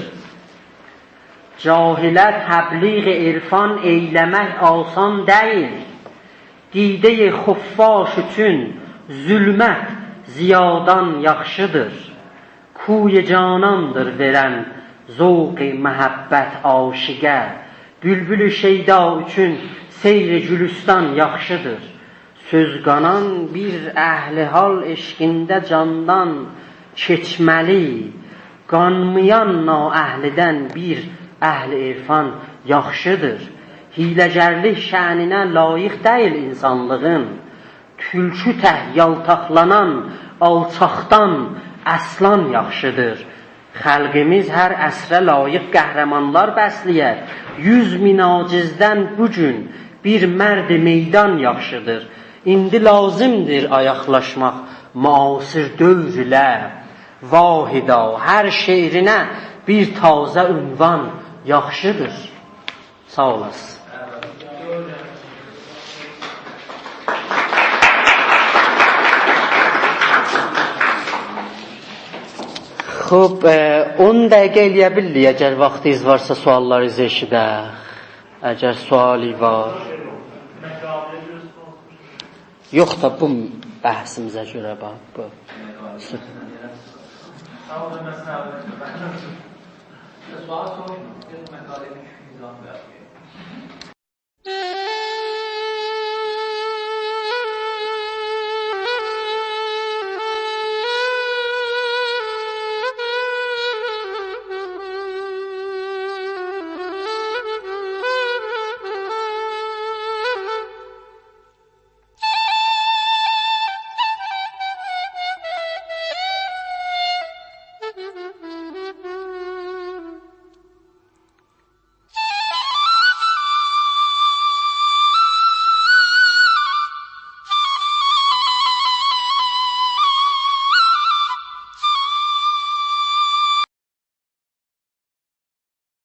Cahilə təbliğ irfan eyləmək asan deyil. Didə-i xuffaş üçün zülmət ziyadan yaxşıdır. Kuy-i canandır verən zovq-i məhəbbət aşiqə. Bülbül-ü şeyda üçün seyr-i gülüstan yaxşıdır. söz qanan bir əhli hal eşqində candan keçməli, qanmayan naəhlidən bir əhli irfan yaxşıdır. Hiləgərlik şəninə layiq deyil insanlığın, tülkü təh yaltaqlanan alçaqdan əslan yaxşıdır. Xalqimiz hər əsrə layiq qəhrəmanlar bəsləyər. 100 min acizdən bugün bir mərd meydan yaxşıdır. İndi lazımdır ayaqlaşmaq müasir dövr ilə. Vahida hər şeirinə bir tazə ünvan yaxşıdır. Sağ olasın. Xub, 10 dəqiqə eləyə bildik, əgər vaxtınız varsa suallarınızı eşidək. Əgər suali var. Yox da bu bəhsimizə görə bax. Bu.